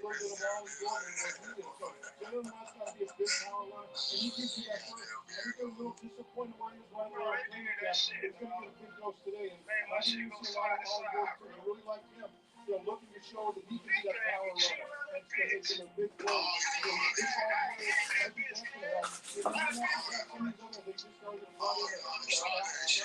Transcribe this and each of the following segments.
little bit of Ollie Gordon and what he did. So Jalen Watt's got to be a big power runner, and he gives you that first. Everything a little disappointed where he was right there on training camp. He's going to get a big dose today, and I think you see a lot of Ollie Gordon too. I really like him. Looking to show that he can be that power runner and making a big play. Big ball players, like that's going to help. If you want to have some of these others, they just started to run in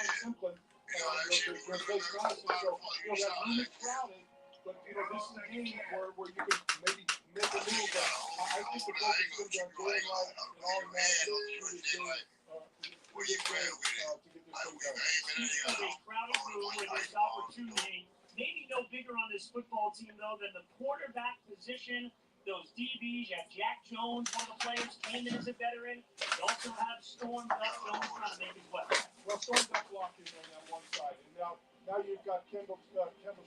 and Simplin. Their place Madison. So, that room is crowded, but, this is a game where you can maybe make a move. But I think the focus is going to be on Jordan Wright and all Madison through this game. To get this thing done. A crowded room where there's opportunity. Maybe no bigger on this football team, though, than the quarterback position. Those DBs, you have Jack Jones, one of the players, came in as a veteran. You also have Storm Duck Jones trying to make his way. Well, Storm Duck locked in on that one side. And now you've got Kendall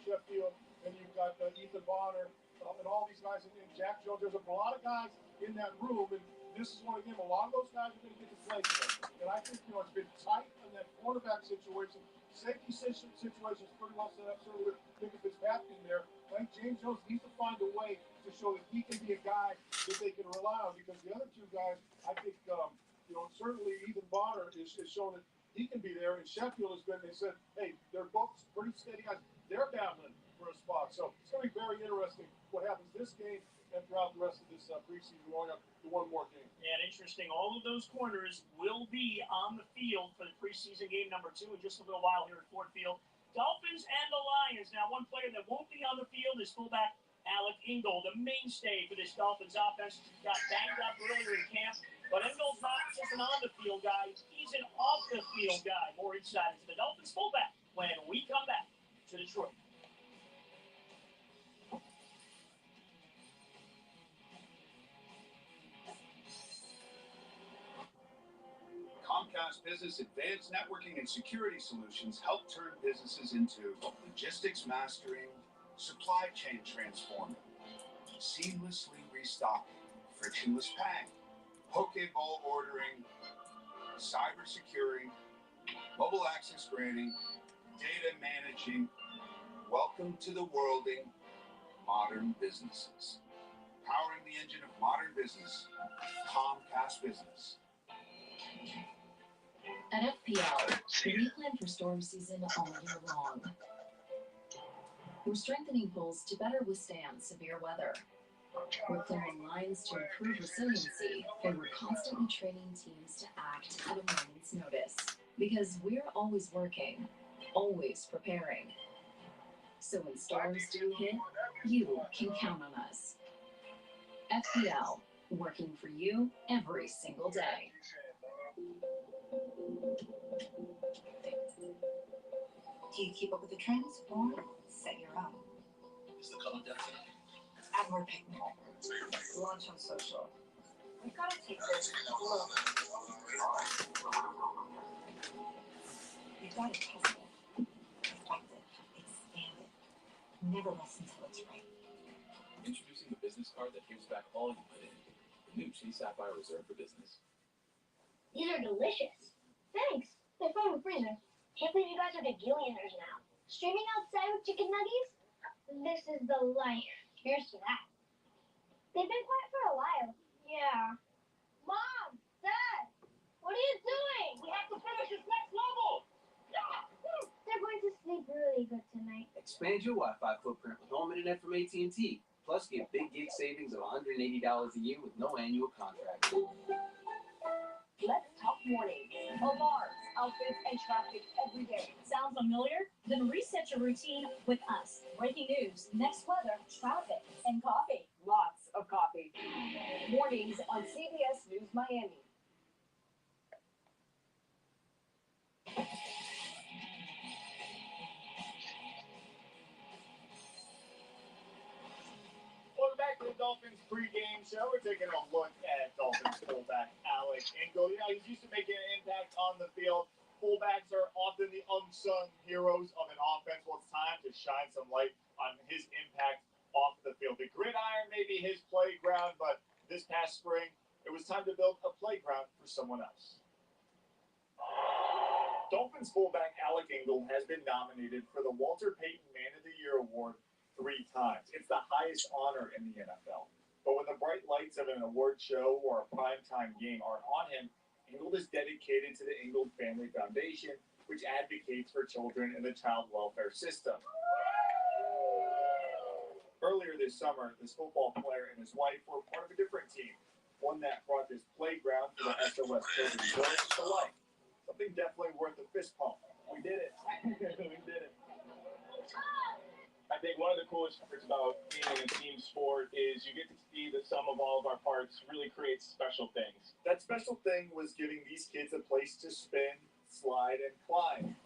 Sheffield, and you've got Ethan Bonner, and all these guys, and Jack Jones. There's a lot of guys in that room, and this is one of them. A lot of those guys are going to get to play today. And I think, it's been tight in that quarterback situation. Safety situation's pretty well set up, certainly with Micah Fitzpatrick there. I think James Jones needs to find a way to show that he can be a guy that they can rely on, because the other two guys, I think, certainly Ethan Bonner is showing that he can be there, and Sheffield has been, they said, hey, they're both pretty steady guys. They're battling for a spot. So it's going to be very interesting what happens this game and throughout the rest of this preseason going up to one more game. Yeah, and interesting, all of those corners will be on the field for the preseason game number 2 in just a little while here at Ford Field. Dolphins and the Lions. Now, one player that won't be on the field is fullback Alec Ingold, the mainstay for this Dolphins offense. Got banged up earlier in camp, but Ingold's not just an on-the-field guy. He's an off-the-field guy. More insight into the Dolphins fullback when we come back to Detroit. Comcast Business Advanced Networking and Security Solutions help turn businesses into logistics mastering, supply chain transforming, seamlessly restocking, frictionless paying, Pokeball ordering, cyber securing, mobile access granting, data managing. Welcome to the worlding modern businesses. Powering the engine of modern business, Comcast Business. At FPL, we plan for storm season all year long. We're strengthening poles to better withstand severe weather. We're clearing lines to improve resiliency, and we're constantly training teams to act at a moment's notice. Because we're always working, always preparing. So when storms do hit, you can count on us. FPL, working for you every single day. Do you keep up with the trends or set your own? Is the color definite? Add more pigment. Launch on social. We've got to take this global. We've got to test it, perfect it, expand it. Never listen till it's right. Introducing the business card that gives back all you put in. The new Chi Sapphire Reserve for Business. These are delicious. Thanks. They're from the freezer. Can't believe you guys are gazillionaires now. Streaming outside with chicken nuggets? This is the life. Here's to that. They've been quiet for a while. Yeah. Mom! Dad! What are you doing? We have to finish this next level! Yeah! They're going to sleep really good tonight. Expand your Wi-Fi footprint with home internet from AT&T. Plus, get big gig savings of $180 a year with no annual contract. Let's talk mornings. Alarms, outfits, and traffic every day. Sound familiar? Then reset your routine with us. Breaking news, next weather, traffic, and coffee. Lots of coffee. Mornings on CBS News Miami. Welcome back to the Dolphins pregame show. We're taking a look at Dolphins fullback Alec Ingold. He's used to making an impact on the field. Fullbacks are often the unsung heroes of an offense. Well, it's time to shine some light on his impact off the field. The gridiron may be his playground, but this past spring, it was time to build a playground for someone else. Dolphins fullback Alec Ingold has been nominated for the Walter Payton Man of the Year Award 3 times. It's the highest honor in the NFL. But when the bright lights of an award show or a primetime game aren't on him, Ingold is dedicated to the Ingold Family Foundation, which advocates for children in the child welfare system. Earlier this summer, this football player and his wife were part of a different team, one that brought this playground for the SOS Children's Village to life. Something definitely worth a fist pump. We did it. We did it. I think one of the coolest parts about being in a team sport is you get to see the sum of all of our parts really creates special things. That special thing was giving these kids a place to spin, slide, and climb.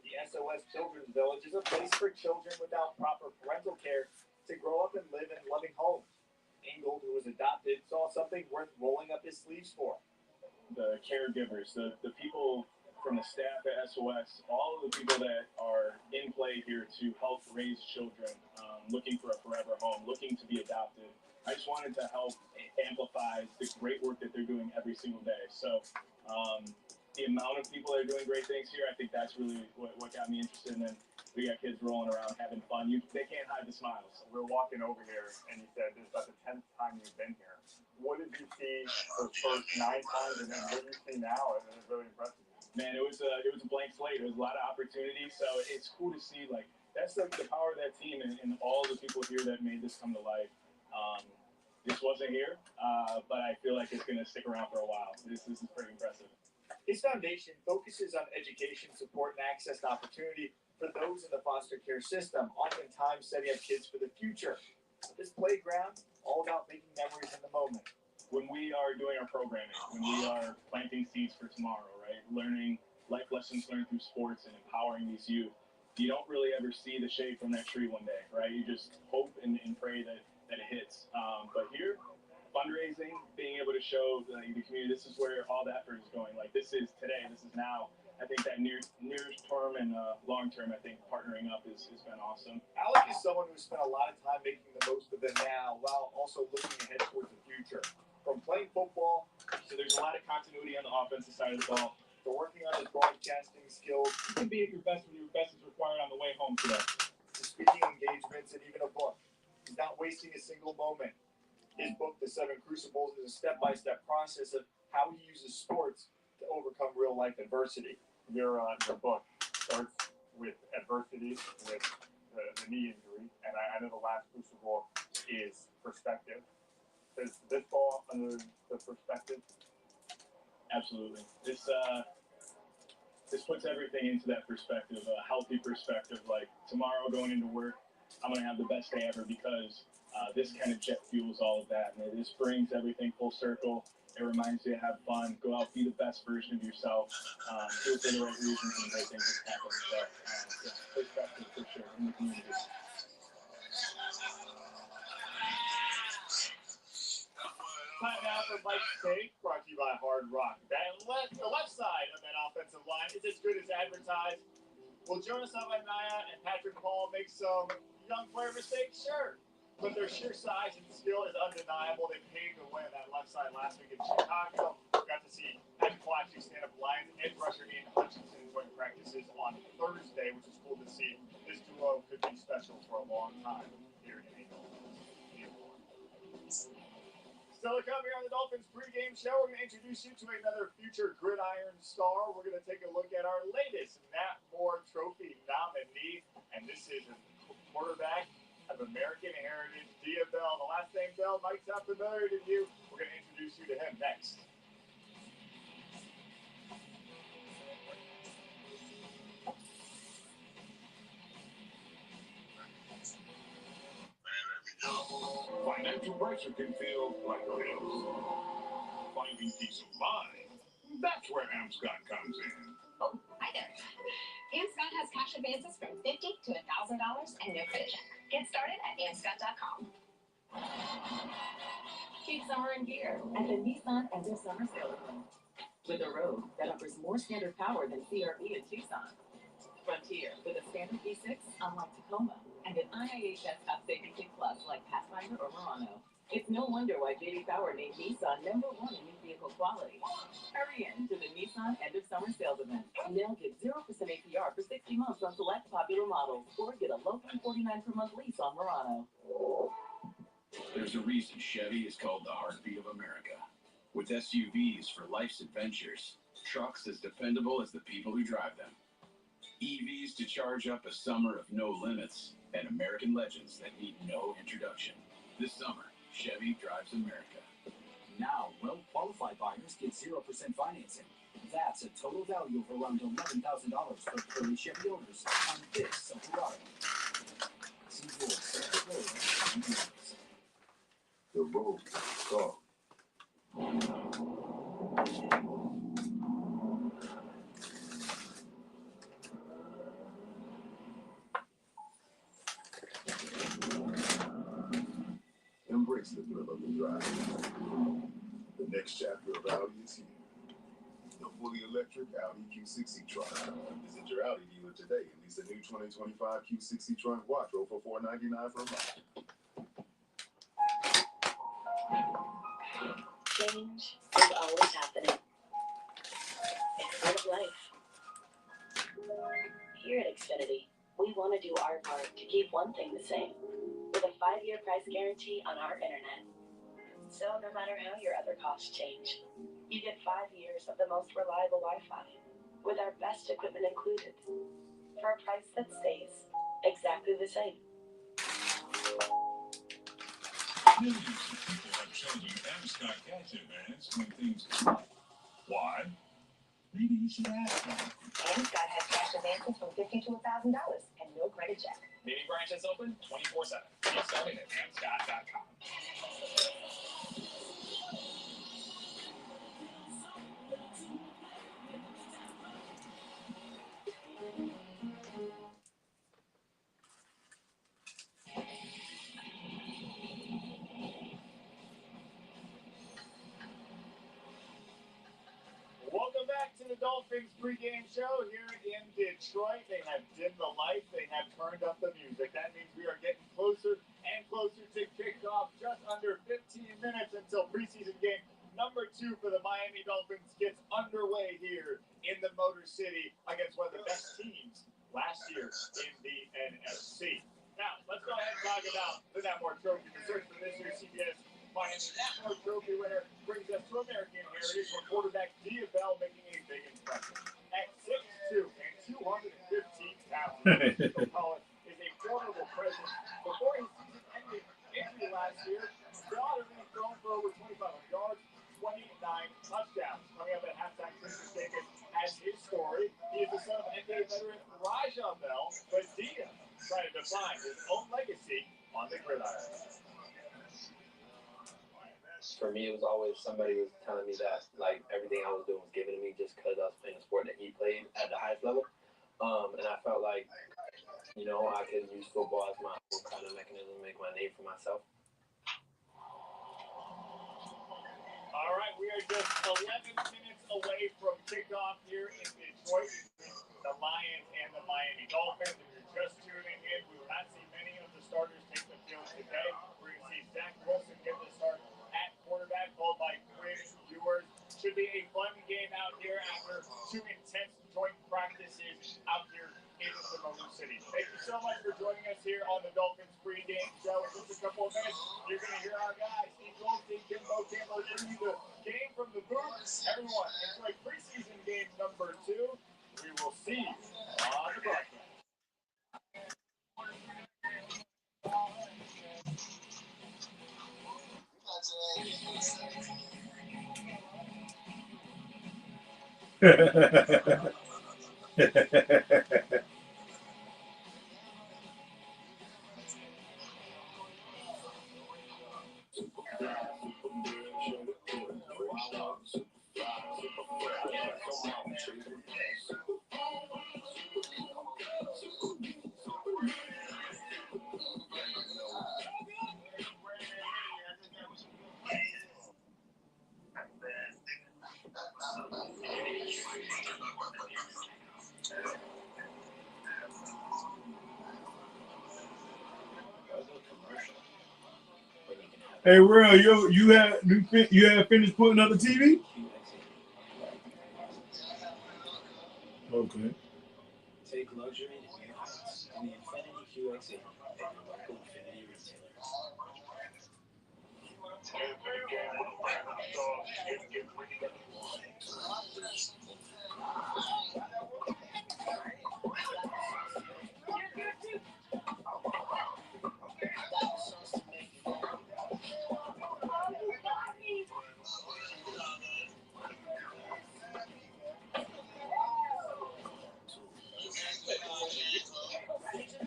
The SOS Children's Village is a place for children without proper parental care to grow up and live in loving homes. Ingold, who was adopted, saw something worth rolling up his sleeves for. The caregivers, the people from the staff at SOS, all of the people that are in play here to help raise children, looking for a forever home, looking to be adopted. I just wanted to help amplify the great work that they're doing every single day. So the amount of people that are doing great things here, I think that's really what got me interested in. We got kids rolling around having fun. They can't hide the smiles. We're walking over here, and you said this is about the 10th time you've been here. What did you see the first 9 times, and then what do you see now? It was really impressive. Man, it was a blank slate. It was a lot of opportunity. So it's cool to see, like, that's the power of that team and all the people here that made this come to life. This wasn't here, but I feel like it's going to stick around for a while. This is pretty impressive. His foundation focuses on education, support, and access to opportunity for those in the foster care system, oftentimes setting up kids for the future. This playground, all about making memories in the moment. When we are doing our programming, when we are planting seeds for tomorrow, right? Learning life lessons learned through sports and empowering these youth, you don't really ever see the shade from that tree one day, right? You just hope and pray that it hits. But here, fundraising, being able to show the community, this is where all the effort is going. Like, this is today, this is now. I think that near term and long term, I think partnering up has been awesome. Alec is someone who spent a lot of time making the most of it now while also looking ahead towards the future. From playing football, So there's a lot of continuity on the offensive side of the ball. to working on his broadcasting skills, You can be at your best when your best is required on the way home today. to speaking engagements, and even a book. He's not wasting a single moment. His book, The 7 Crucibles, is a step-by-step process of how he uses sports to overcome real-life adversity. Your book starts with adversity, with the knee injury, and I know the last crucible is perspective. Does this fall under the perspective? Absolutely. This puts everything into that perspective, a healthy perspective. Like, tomorrow going into work, I'm going to have the best day ever because this kind of jet fuels all of that. And this brings everything full circle. It reminds you to have fun, go out, be the best version of yourself, do it for the right reasons, and great things happen. So, perspective for sure in the community. Time now for Mike's Take, brought to you by Hard Rock. The left side of that offensive line is as good as advertised. Will Jonas Avanaya and Patrick Paul make some young player mistakes? Sure. But their sheer size and skill is undeniable. They paved the way on that left side last week in Chicago. Got to see Patrick Paul actually stand up Lions edge rusher Ian Hutchinson join practices on Thursday, which is cool to see. This duo could be special for a long time here in England. Still to come here on the Dolphins pregame show, we're going to introduce you to another future gridiron star. We're going to take a look at our latest Nat Moore Trophy nominee, and this is a quarterback of American heritage, Dia Bell. The last name Bell might sound familiar to you. We're going to introduce you to him next. Financial pressure can feel like a race. Finding peace of mind, that's where Amscot comes in. Oh, hi there. Amscot has cash advances from $50 to $1,000 and no credit check. Get started at amscot.com. Keep summer in gear at the Nissan End of Summer Sale Event. With a road that offers more standard power than CR-V in Tucson. Frontier with a standard V6 unlike Tacoma and an IIHS Top Safety Plus like Pathfinder or Murano. It's no wonder why J.D. Power named Nissan #1 in new vehicle quality. Hurry in to the Nissan end of summer sales event. Now get 0% APR for 60 months on select popular models, or get a low $349 per month lease on Murano. There's a reason Chevy is called the heartbeat of America. With SUVs for life's adventures, trucks as dependable as the people who drive them, EVs to charge up a summer of no limits, and American legends that need no introduction. This summer, Chevy drives America. Now, well-qualified buyers get 0% financing. That's a total value of around $11,000 for early Chevy owners on this Silverado. See your Silverado. The road go. Embrace the thrill of the drive. The next chapter of Audi is here. The fully electric Audi Q6 e-tron. Visit your Audi dealer today and lease a new 2025 Q6 e-tron Quattro for $499 per month. Change is always happening. It's part of life. Here at Xfinity, we want to do our part to keep one thing the same, with a 5-year price guarantee on our internet. So no matter how your other costs change, you get 5 years of the most reliable Wi-Fi, with our best equipment included, for a price that stays exactly the same. Millions of people have chosen Amscott Gadget Advance when things come up. Why? Maybe you should ask them. Amscott has cash advances from $50 to $1,000 and no credit check. Meeting branches open 24/7. Get started at amscott.com. Welcome back to the Dolphins pregame show here in Detroit. They have dimmed the lights. They have turned up the music. That means we are getting closer and closer to kickoff. Just under 15 minutes until preseason game number 2 for the Miami Dolphins gets underway here in the Motor City against one of the best teams last year in the NFC. Now, let's go ahead and talk about the Netmore Trophy. The search for this year's CBS Miami Netmore Trophy winner brings us to American Heritage, where quarterback Dia Bell making a big impression. At 6'2" and 215 pounds, Phil Collins is a formidable presence. Before his season-ending injury last year, Bell had already thrown for over 2,500 yards, 29 touchdowns. Coming up at halftime, Chris Jenkins has his story. He is the son of NBA veteran Rajah Bell, but Dia trying to define his own legacy on the gridiron. For me, it was always somebody was telling me that like everything I was doing was given to me just because I was playing the sport that he played at the highest level. And I felt like, you know, I could use football as my own kind of mechanism to make my name for myself. All right, we are just 11 minutes away from kickoff here in Detroit. The Lions and the Miami Dolphins. If you're just tuning in, we will not see many of the starters take the field today. We're going to see Zach Wilson get the start at quarterback, followed by Quinn Ewers. Should be a fun game out here after 2 intense joint practices out here in the Motor City. Thank you so much for joining us here on the Dolphins pregame show. In just a couple of minutes, you're going to hear our guys, Steve Goldstein, Kimbo Campbell, bring you the game from the booth. Everyone, enjoy preseason game number 2. We will see you on the broadcast. Hey, Real, you had finished putting up the TV? Okay. Take luxury to new heights in the Infinity QX80 at your local Infinity retailer.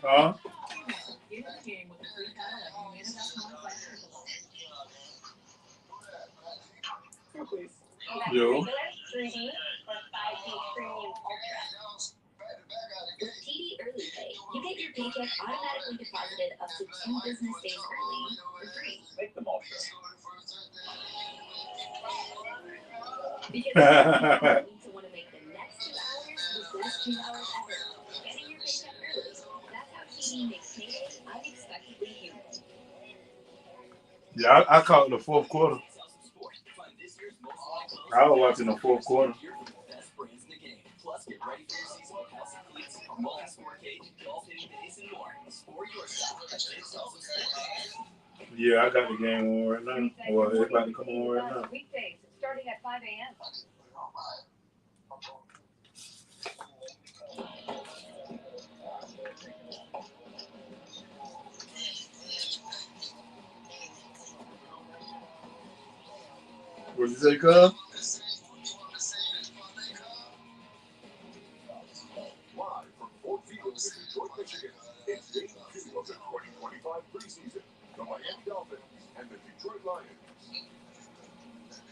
Huh? Yo. Regular, 3D, or 5D Premium Ultra. With TD Early Pay, you get your paycheck automatically deposited up to 2 business days early for free. Make them ultra. Because you need to want to make the next 2 hours the best 2 hours ever. Getting your paycheck early. That's how TD makes payday unexpectedly human. Yeah, I caught the fourth quarter. I was watching the fourth quarter. Plus, get ready for your season with House of Cleats, multi-sport cage, golf hitting days, and more. Sport your style at Dick's House of Sport. Yeah, I got the game on right now. Well, it's about to come on right now. Weekdays starting at 5 a.m. What'd you say, Cub? Live from Fort Field in Detroit, Michigan, it's Game 2 of the 2025 preseason. The Miami Dolphins and the Detroit Lions.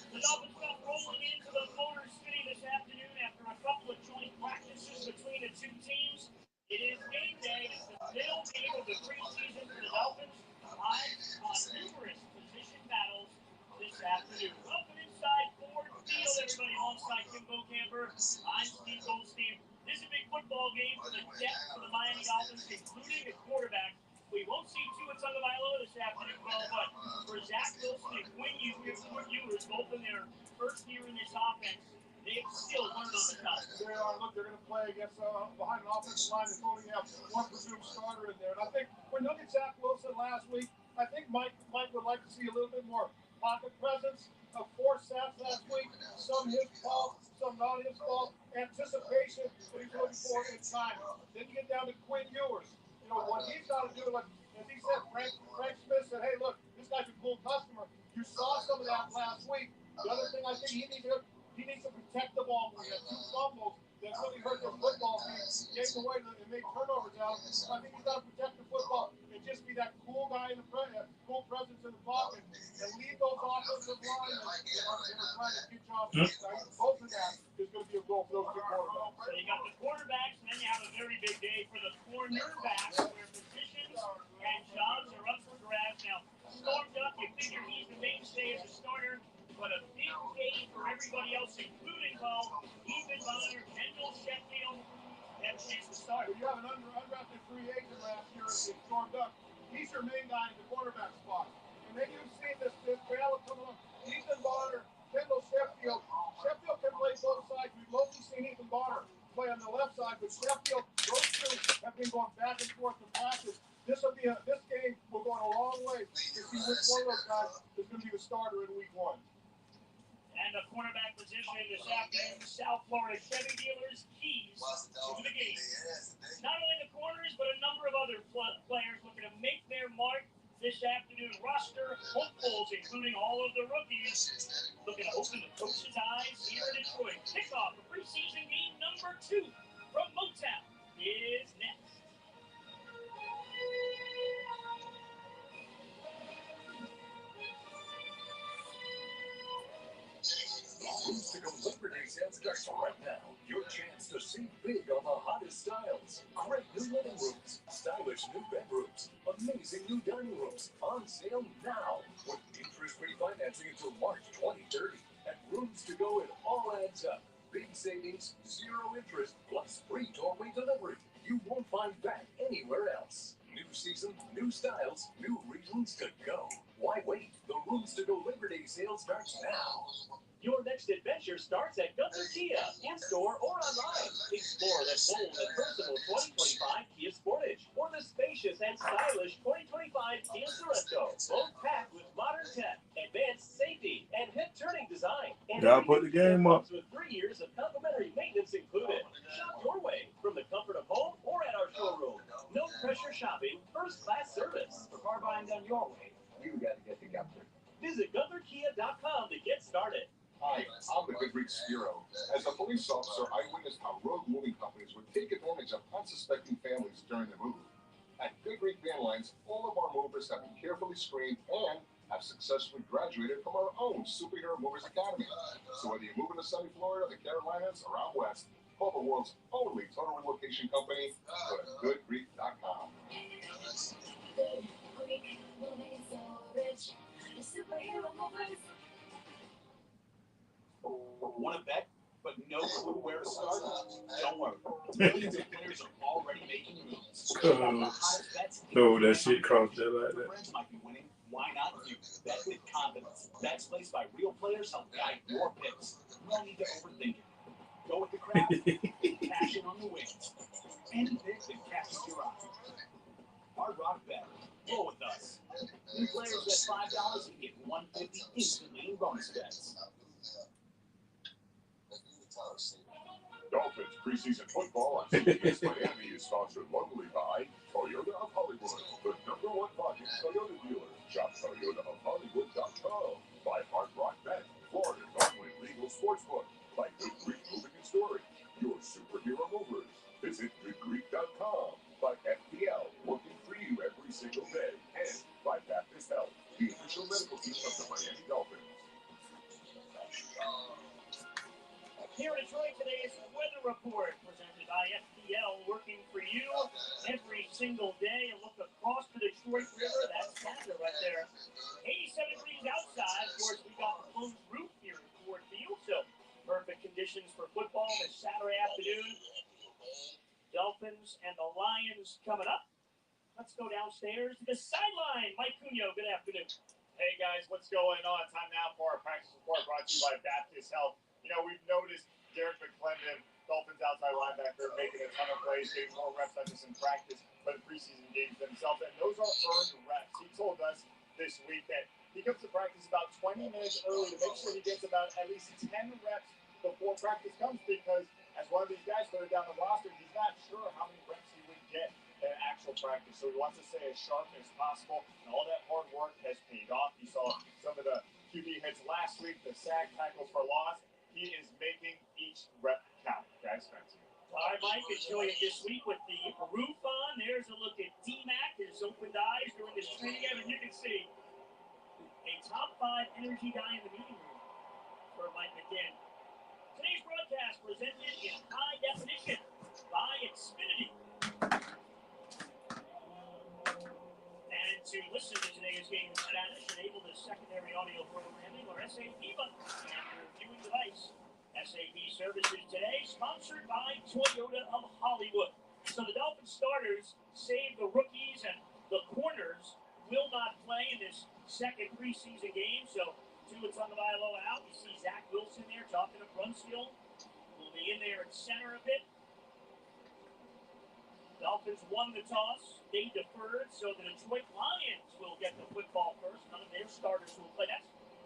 The Dolphins come rolling into the Motor City this afternoon after a couple of joint practices between the two teams. It is game day. It's the middle game of the preseason for the Dolphins. Eyes on numerous position battles this afternoon. Welcome inside Ford Field, everybody. Alongside Kim Bocamper, I'm Steve Goldstein. This is a big football game for the depth for the Miami Dolphins, including the quarterback. We won't see Tua Tagovailoa this afternoon, but for Zach Wilson and Quinn Ewers, both in their first year in this offense, they've still learned on the top. They are. Look, they're going to play against behind an offensive line that's only have one presumed starter in there. And I think when you look at Zach Wilson last week, I think Mike would like to see a little bit more pocket presence. 4 sacks last week, some his fault, some not his fault. Anticipation that he's looking for in time. Then you get down to Quinn Ewers. You know, what he's got to do, like, as he said, Frank Smith said, hey, look, this guy's a cool customer. You saw some of that last week. The other thing I think he needs to protect the ball. We had 2 fumbles that really hurt their football team, gave away and made turnovers out. I think he's got to protect the football and just be that cool guy in the front, cool presence in the pocket, and lead those offensive linemen that are trying to get jobs. Both of that is going to be a goal for those 2 quarterbacks. So you got the quarterbacks, and then you have a very big day for the cornerbacks, where positions and jobs are up for grabs. Now, Storm Duck, you figure he's the mainstay as a starter, but a big day for everybody else, including Ethan Bonner, Kendall Sheffield, have a chance to start. You have an undrafted free agent last year in Storm Duck. He's your main guy in the quarterback spot. And then you've seen this battle come on. Ethan Bonner, Kendall Sheffield. Sheffield can play both sides. We've mostly seen Ethan Bonner play on the left side, but Sheffield, those 2 have been going back and forth in practice. This game will go a long way to see which one of those guys is going to be the starter in week 1. And the cornerback position this afternoon, South Florida Chevy dealers, keys to the game. Not only the corners, but a number of other players looking to make their mark this afternoon. Roster hopefuls, including all of the rookies, looking to open the coach's eyes here in Detroit. Kickoff for preseason game number 2 from Motown is next. Instagram Labor Day sale starts right now. Your chance to save big on the hottest styles. Great new living rooms, stylish new bedrooms, amazing new dining rooms on sale now with interest-free financing until March 2030. And rooms to go, it all adds up. Big savings, 0 interest, plus free doorway delivery. You won't find that anywhere else. New season, new styles, new reasons to go. Why wait? The Booms to Go Labor Day sale starts now. Your next adventure starts at Gunther Kia, in-store or online. Explore the bold and personal 2025 Kia Sportage or the spacious and stylish 2025 Kia Sorento. Both packed with modern tech, advanced safety, and hip-turning design. And Y'all put the game up. with 3 years of complimentary maintenance included. Shop your way from the comfort of home or at our showroom. No pressure shopping, first-class service. For car buying done your way, you got to get to Gunther. Visit GuntherKia.com to get started. Hi, I'm the Good Greek Spiro. As a police officer, I witnessed how rogue moving companies would take advantage of unsuspecting families during the move. At Good Greek Van Lines, all of our movers have been carefully screened and have successfully graduated from our own Superhero Movers Academy. So whether you move into sunny Florida, the Carolinas, or out west, call the world's only total relocation company. Go to goodgreek.com. Good Greek, moving so rich. The superhero movers. Want to bet, but no clue where to start? Don't worry. Millions of players are already making moves. Oh, that shit crossed that like that. Friends might be winning. Why not you? Bet with confidence. Bets placed by real players help guide your picks. No need to overthink it. Go with the crowd. Cash in on the wins. Any pick that catches your eye. Hard Rock Bet. Roll with us. New players bet $5 and get $150 instantly in bonus bets. Dolphins preseason football on CBS Miami is sponsored locally by Toyota of Hollywood, the #1 vodka Toyota dealer. Shop ToyotaofHollywood.com. By Hard Rock Bet, Florida's only legal sportsbook. By Good Greek Moving and Storage, your superhero movers. Visit GoodGreek.com. By FPL, working for you every single day. And by Baptist Health, the official medical team of the Miami Dolphins. Here in Detroit, today's weather report presented by FPL, working for you every single day. A look across the Detroit River, that's Canada right there. 87 degrees outside. Of course, we got the closed roof here at Ford Field, so perfect conditions for football this Saturday afternoon. Dolphins and the Lions coming up. Let's go downstairs to the sideline. Mike Cunio, good afternoon. Hey guys, what's going on? Time now for our practice report brought to you by Baptist Health. You know, we've noticed Derek McClendon, Dolphins outside linebacker, making a ton of plays, getting more reps not just in practice, but in preseason games themselves. And those are earned reps. He told us this week that he comes to practice about 20 minutes early to make sure he gets about at least 10 reps before practice comes, because as one of these guys further down the roster, he's not sure how many reps he would get in actual practice. So he wants to stay as sharp as possible, and all that hard work has paid off. You saw some of the QB hits last week, the sack, tackles for loss. He is making each rep count. Guys, fancy. All right, Mike, enjoy it this week with the roof on. There's a look at D-Mac, his opened eyes during this training game, and you can see a top 5 energy guy in the meeting room for Mike McCann. Today's broadcast presented in high definition by Xfinity. And to listen to today's game in Spanish, enable the secondary audio programming or SAP button on your viewing device. SAP services today, sponsored by Toyota of Hollywood. So the Dolphins starters, save the rookies and the corners, will not play in this second preseason game. So Tua Tagovailoa out. We see Zach Wilson there talking to Brunskill. Will be in there at center a bit. Dolphins won the toss. They deferred, so the Detroit Lions will get the football first. None of their starters will play.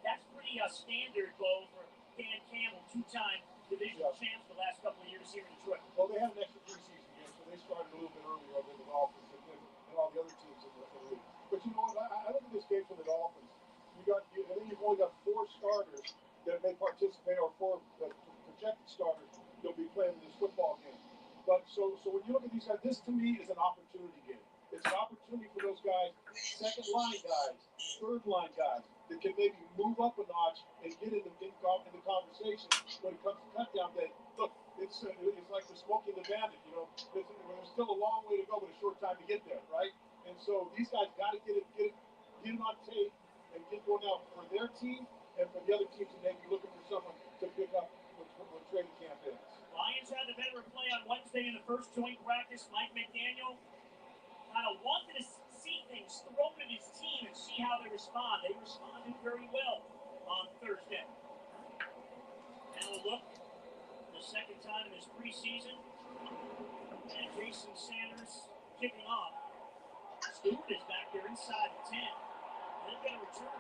That's pretty standard, Bo, for Dan Campbell, 2-time divisional champs the last couple of years here in Detroit. Well, they have an extra preseason game, so they started a little bit earlier than the Dolphins and all the other teams in the league. But you know what? I look at this game for the Dolphins. I think you've only got 4 starters that may participate, or 4 projected starters that'll be playing in this football game. But so when you look at these guys, this to me is an opportunity game. It's an opportunity for those guys, second line guys, third line guys, that can maybe move up a notch and get in the conversation when it comes to touchdown day. Look, it's like the Smoking the Bandit, you know. There's still a long way to go, but a short time to get there, right? And so these guys got to get it on tape and get going out for their team and for the other teams that may be looking for someone to pick up when training camp ends. Lions had the veteran play on Wednesday in the first joint practice. Mike McDaniel kind of wanted to see things, throw it at his team and see how they respond. They responded very well on Thursday. Now a look, the second time in his preseason, and Jason Sanders kicking off. Stewart is back there inside the 10. They'll get a return.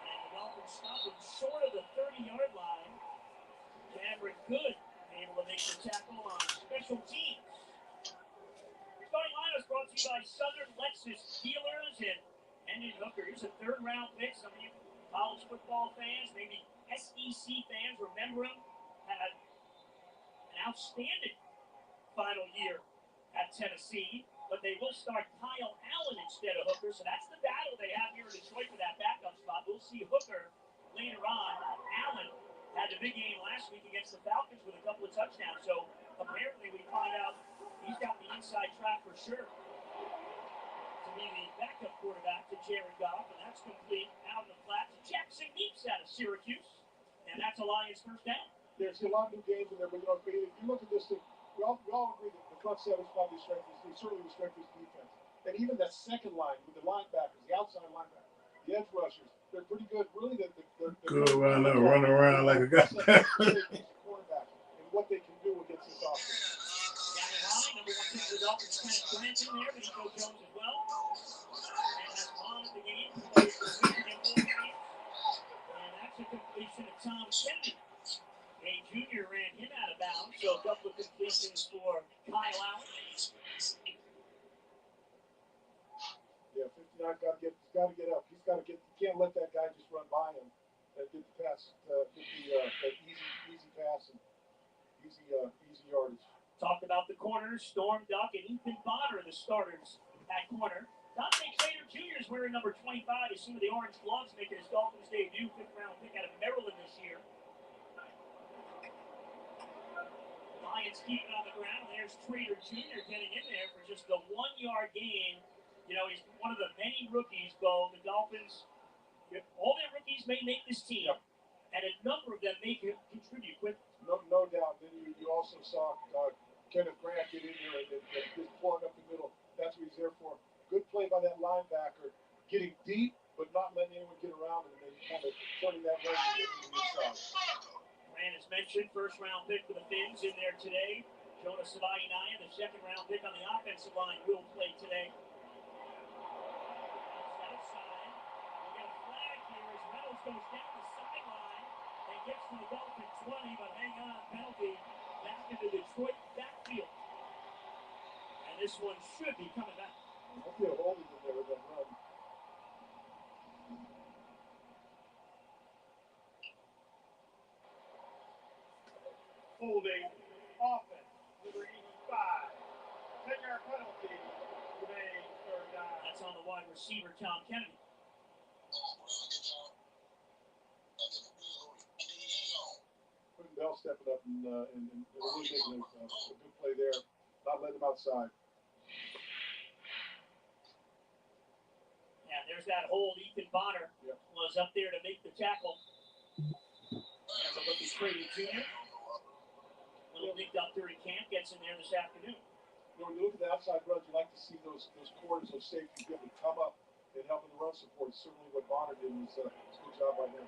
And the Dolphins stop him short of the 30-yard line. Cameron Good able to make the tackle on special teams. Starting lineup is brought to you by Southern Lexus Dealers and Hendon Hooker. Here's a third-round pick. Some of you college football fans, maybe SEC fans, remember him. Had an outstanding final year at Tennessee, but they will start Kyle Allen instead of Hooker, so that's the battle they have here in Detroit for that backup spot. We'll see Hooker later on. Allen had a big game last week against the Falcons with a couple of touchdowns, so apparently we find out he's got the inside track for sure to be the backup quarterback to Jared Goff, and that's complete out of the flat to Jackson Meeks out of Syracuse, and that's a Lions first down. There's a lot of new games in there, but if you look at this thing, we all agree that the front seven is probably the strength. Certainly the strength of his defense, and even that second line with the linebackers, the outside linebackers, the edge rushers, they're pretty good. Really, they're good run around like a goddamn. Quarterback and what they can do against this offense. Gavin Ronnie, number 1 pick of the Dolphins, Kenneth Grant in there, Nico Jones as well. And that's Vaughn at the game. And that's a completion of Tom Kennedy. A junior ran him out of bounds, so a couple of completions for Kyle Allen. Yeah, 59 got to get up. He's got to get. You can't let that guy just run by him and get the pass, that easy pass and easy yardage. Talked about the corners, Storm Duck and Ethan Bonner, the starters at corner. Dante Slater Jr. is wearing number 25. You see the orange gloves making his Dolphins debut, 5th-round pick out of Maryland this year. Lions keep it on the ground. There's Trader Jr. getting in there for just the 1-yard gain. You know, he's one of the many rookies, Bo. The Dolphins, all their rookies may make this team, and a number of them may contribute quickly. No doubt. Then you also saw Kenneth Grant get in there and just plug up the middle. That's what he's there for. Good play by that linebacker, getting deep, but not letting anyone get around him, and then kind of turning that way to the inside. Grant is mentioned, 1st-round pick for the Fins in there today. Jonas Savaiinaya, the 2nd-round pick on the offensive line, will play today. Outside, we get a flag here as Reynolds goes down the sideline and gets to the Dolphin 20, but hang on, penalty back into the Detroit backfield. And this one should be coming back. I feel holding in there with that run. Holding offense, Liberty 5. 10-yard penalty. Today, 3rd down. That's on the wide receiver, Tom Kennedy. Bell stepping up and really making a good play there, not letting him outside. Yeah, there's that hold. Ethan Bonner was up there to make the tackle. As a look at Trader Jr. Little linked up during camp, gets in there this afternoon. You know, when you look at the outside runs, you like to see those corners, those safeties be able to come up and help in the run support. Certainly what Bonner did was a good job by him.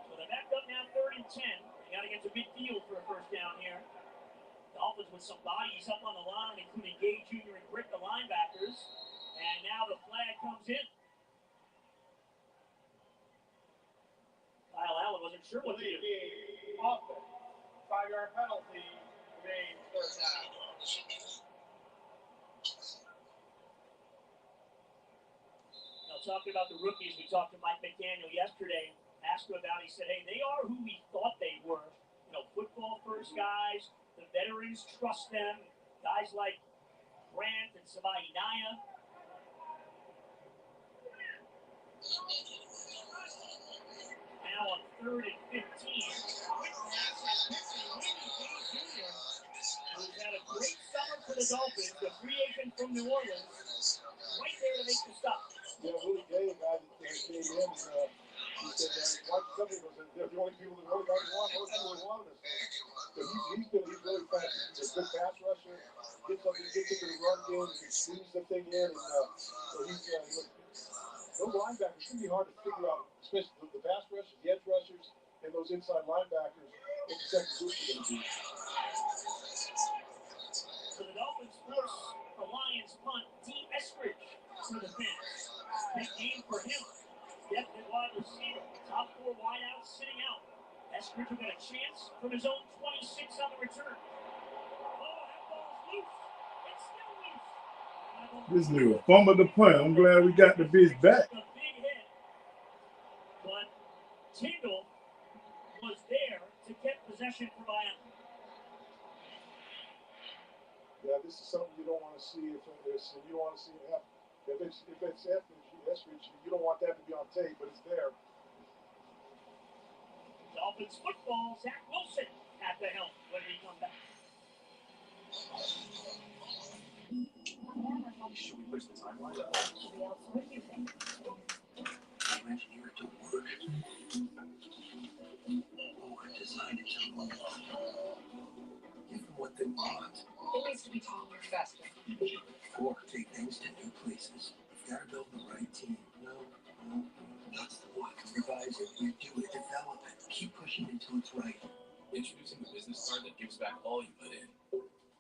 So they're back up now 3rd and 10. They got to get to midfield for a first down here. Dolphins with some bodies up on the line, including Gay Jr. and Brick, the linebackers. And now the flag comes in. Kyle Allen wasn't sure what to do. Offense, 5-yard penalty. Today, 3rd down. Now, talking about the rookies, we talked to Mike McDaniel yesterday. Asked him about, he said, hey, they are who we thought they were. You know, football first guys, the veterans trust them. Guys like Grant and Savaiinaya. Now on 3rd and 15. Who's had a great summer for the Dolphins, the free agent from New Orleans, right there to make the stop. Yeah, Willie Gay, a guy that came in, he said, watch somebody goes, they're the only people that really got wanted us. So he's really fast. He's a good pass rusher. gets into the run game, he can squeeze the thing in, and so he's those linebackers can be hard to figure out, especially the pass rushers, the edge rushers, and those inside linebackers. What the second group are going to do. So the Dolphins force the Lions punt. D. Eskridge for the fence. Big game for him. Depth at wide receiver. Top 4 wideouts sitting out. Eskridge will get a chance from his own 26 on the return. Oh, that ball's loose. It's still loose. This nigga fumbled the punt. I'm glad we got the bitch back. A big hit. But Tingle was there to get possession for Miami. Yeah, this is something you don't want to see. If you don't want to see it happen. If it's Eskridge, you don't want that to be on tape, but it's there. Dolphins football, Zach Wilson at the helm when we come back. Should we push the timeline? What do you think? You engineer it to work. Or design it to move. Give them what they want. It needs to be taller, faster. Or take things to new places. You've got to build the right team. No. That's the one. Revise it, redo it, develop it. Keep pushing until it's right. Introducing the business card that gives back all you put in.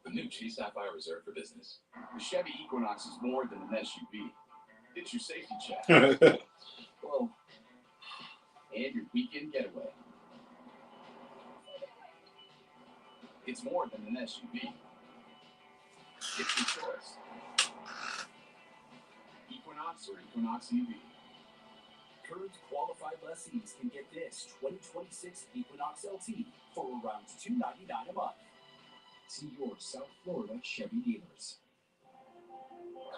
The new Chase Sapphire Reserve for Business. The Chevy Equinox is more than an SUV. It's your safety check. Whoa. And your weekend getaway. It's more than an SUV. It's your choice. Equinox or Equinox EV. Current qualified lessees can get this 2026 Equinox LT for around $299 a month. See your South Florida Chevy dealers.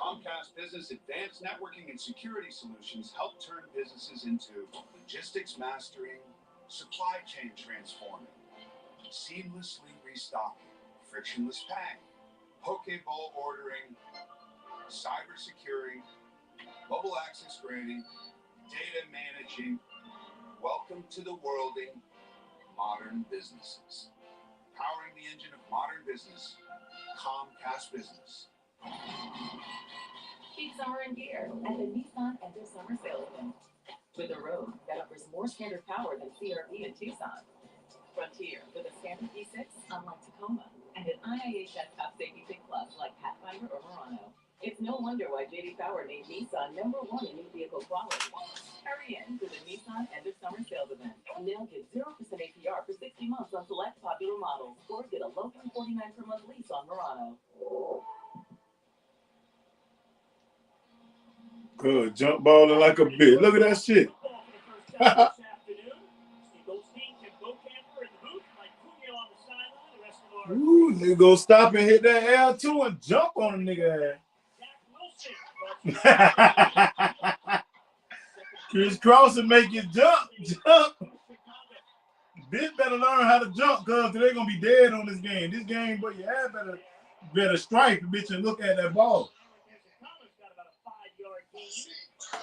Comcast Business Advanced Networking and Security Solutions help turn businesses into logistics mastering, supply chain transforming, seamlessly restocking, frictionless paying, Pokeball ordering, cyber securing, mobile access granting, data managing. Welcome to the worlding modern businesses. Powering the engine of modern business, Comcast Business. Keep summer in gear at the Nissan End of Summer Sale Event. With a road that offers more standard power than CR-V in Tucson. Frontier with a standard V6 unlike Tacoma. And an IIHS Top Safety Pick Plus like Pathfinder or Murano. It's no wonder why J.D. Power named Nissan #1 in new vehicle quality. Hurry in to the Nissan End of Summer Sales Event. Now get 0% APR for 60 months on select popular models. Or get a low $349 per month lease on Murano. Good, jump balling like a bitch. Look at that shit. Ooh, nigga go stop and hit that L2 and jump on a nigga ass. Chris Cross and make you jump. Bitch better learn how to jump, cuz they're gonna be dead on this game. This game, but your ass better strike, bitch, and look at that ball.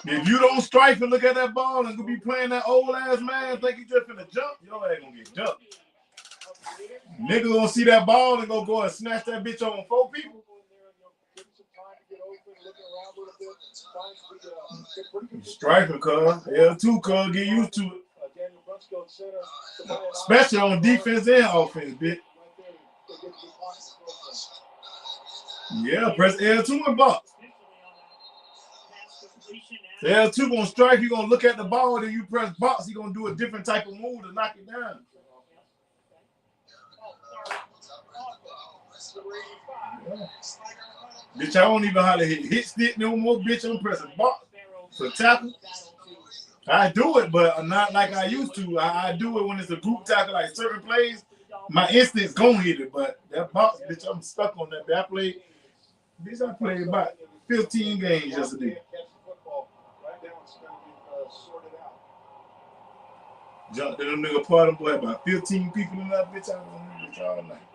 If you don't strike and look at that ball and gonna be playing that old ass man, think you just finna jump, your ass gonna get jumped. Nigga gonna see that ball and go and snatch that bitch on 4 people. Striker, cuz. L2, cuz. Get used to it. Especially on defense and offense, bitch. Yeah, press L2 and box. L2 gonna strike, you gonna look at the ball, then you press box, he gonna do a different type of move to knock it down. Yeah. Bitch, I don't even know how to hit stick no more, bitch. I'm pressing box for tackle. I do it, but not like I used to. I do it when it's a group tackle, like certain plays. My instinct's gonna hit it, but that box, bitch, I'm stuck on that. I played about 15 games yesterday. Jumped in them nigga party, boy, about 15 people in that bitch. I was on that bitch all night.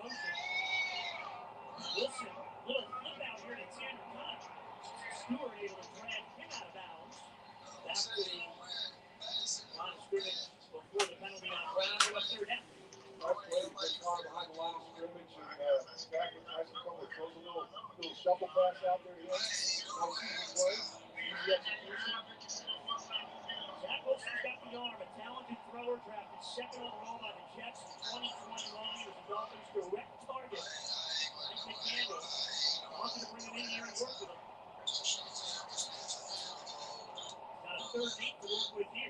Wilson, little flip out here to Tanner Hunt. Stewart able to drag him out of bounds. Back to the line of scrimmage before the penalty on Brown for a third down. Right play, good call behind the line of scrimmage, and back with Tyson Cole throws a little the arm, a talented thrower drafted second overall by the Jets in 2021. He was the Dolphins' direct target. Mike McCandle wanted to bring him in here and work with him. Got a third mate to work with here.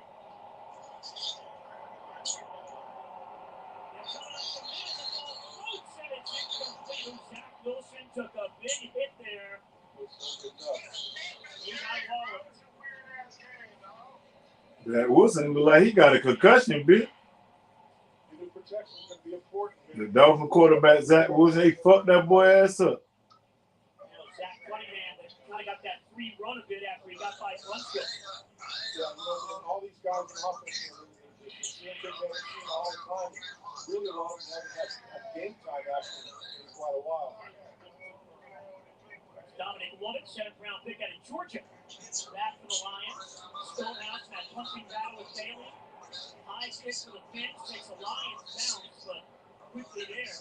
Zach Wilson took a big hit there. He got walloped. That Wilson look like he got a concussion, bitch. Protection is going to be important. The Dolphin quarterback, Zach Wilson, he fucked that boy ass up. Zach Cunningham kind of got that free run a bit after he got by Brunskill. Yeah, all these guys in offense, the kids that we've seen all the time, really a lot of them haven't had game time actually in quite a while. Dominic Lovett, 7th round pick out of Georgia. Back for the Lions. Stonehouse in that punting battle with Bailey. High kick for the fence, takes a Lions bounce, but quickly there.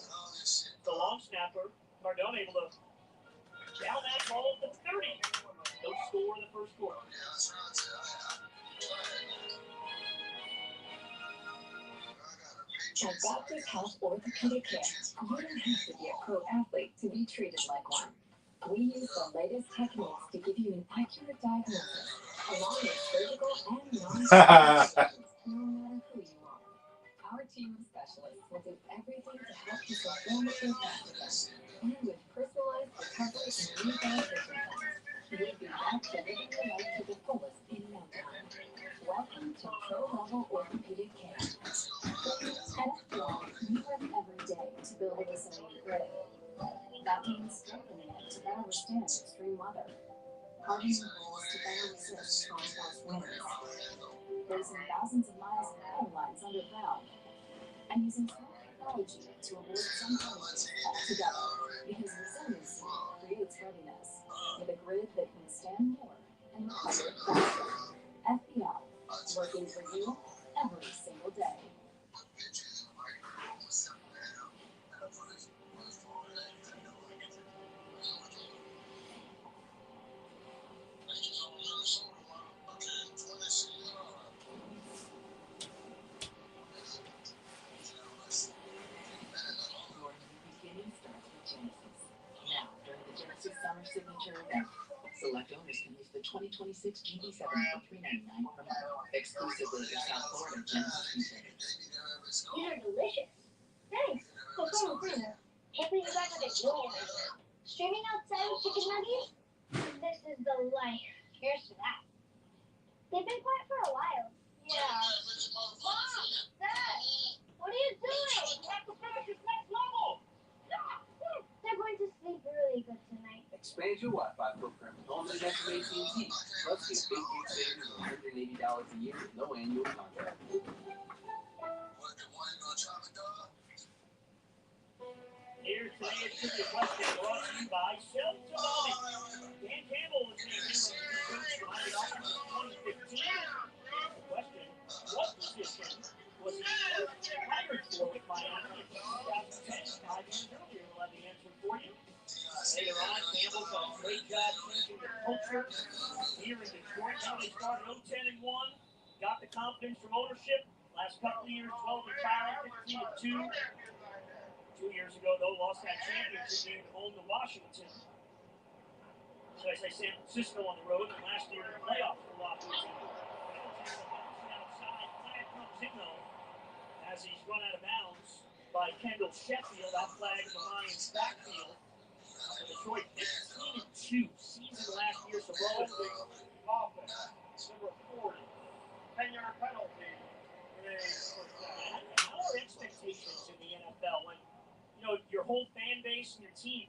The long snapper, Cardone able to down that ball at the 30. No score in the first quarter. At Baptist Health Orthopedic Care, you don't have to be a pro athlete to be treated like one. We use the latest techniques to give you an accurate diagnosis, along with surgical and non-surgical solutions, no matter who you are. Our team of specialists will do everything to help you perform at your best again. And with personalized recovery and rehabilitation plans, you'll be back to living your life to the fullest in no time. Welcome to Pro-Level Orthopedic Care. At FBL, we work every day to build a resilient grid. That means strengthening it to better withstand extreme weather, hardening poles to better resist strong force winds, placing thousands of miles of power lines underground, and using smart technology to avoid some damages altogether. Because resiliency creates readiness, with a grid that can withstand more and recover faster. FBL, working for you every single day. Summer signature event. Select owners can lease the 2026 GB7 for $399 per month. Exclusively in South Florida Genesis retailers. These are delicious. Thanks. So from the freezer. Can't believe you guys are the billionaires now. Streaming outside with chicken nuggets? This is the life. Here's to that. They've been quiet for a while. Yeah. Mom! Dad! What are you doing? You have to finish this next level! They're going to sleep really good tonight. Expand your Wi-Fi footprint with unlimited from AT&T. Plus, get big gig savings of $180 a year with no annual contract. Here today is trivia question brought to you by Shelton. Dan Campbell was named hero of the coach behind the Dolphins in 2015. The question, what position was he first hired for with Miami in 2010? 5 years earlier, we'll have the answer for you. Later on, Campbell's done a great job changing the culture here in Detroit. Now they started 0-10-1, got the confidence from ownership. Last couple of years, 12-5, 15-2. 2 years ago, though, lost that championship game at home to Washington. So I say San Francisco on the road, and last year in the playoffs for Washington. Outside, flag comes in, though, as he's run out of bounds by Kendall Sheffield. That flag in the Lions' backfield. Detroit 15-2 season last year, so relatively offense. Number 40, 10-yard penalty. How are expectations in the NFL when, you know, your whole fan base and your team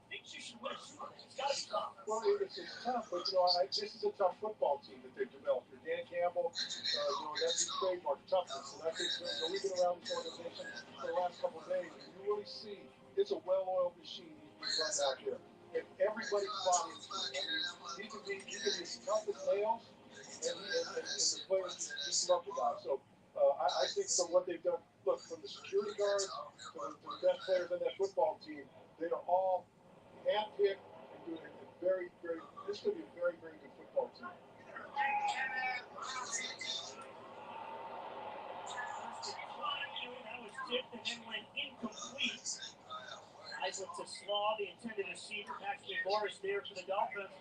thinks you should win a Super Bowl? It's got to be tough. Well, it's tough, but, you know, this is a tough football team that they've developed. Dan Campbell, you know, that's his trademark, toughness. So that's his, you know, we've been around this organization for the last couple of days, and you really see it's a well-oiled machine he's run out here. And everybody's bought into it. I mean, he can be as tough as nails, and the players just love the guy. So I think from what they've done, look, from the security guards to the best players on that football team, they are all handpicked and doing a very, very, this could be a very, very good football team. saw the intended receiver, Patrick Morris, there for the Dolphins.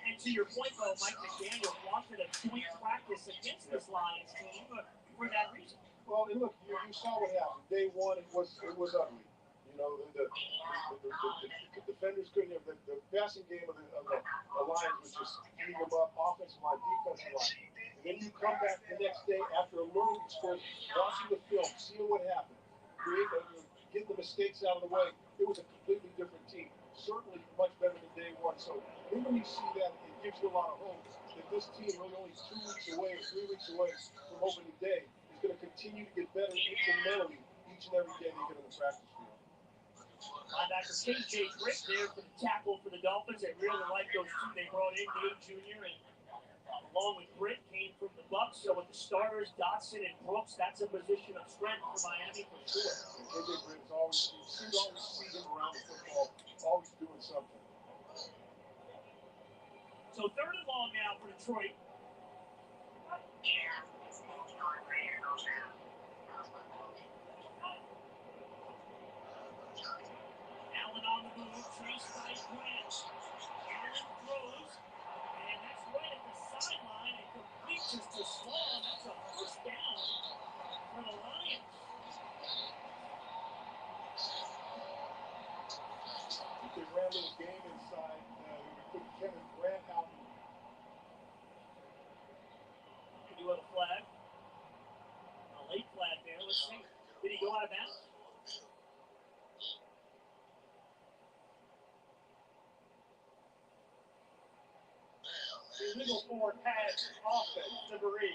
And to your point, though, Mike McDaniel wanted a joint practice against this Lions team for that reason. Well, and look, you saw what happened. Day one, it was ugly. You know, the defenders couldn't have the passing game of the Lions was just eating them up, offensive line, defensive line. And then you come back the next day after a learning experience, watching the film, seeing what happened, getting the mistakes out of the way. It was a completely different team. Certainly much better than day one. So I think when you see that, it gives you a lot of hope that this team, really only 2 weeks away or 3 weeks away from opening day, is going to continue to get better incrementally each and every day they get on the practice field. Linebacker K.J. Britt there for the tackle for the Dolphins. They really like those two. They brought in Dave Jr. and along with Britt came from the Bucs. So with the starters, Dotson and Brooks, that's a position of strength for Miami for sure. K.J. Britt is always, you always see him around the football, always doing something. So 3rd and long now for Detroit. Allen on the move, chased by Grant. Allen throws, and that's right at the sideline and complete just to Sloan. That's a first down for the Lions. If they ran a little game inside, they put Kenneth Grant out. Did you have a flag? A late flag there. Let's see. Did he go out of bounds? Illegal forward pass offense, number 8.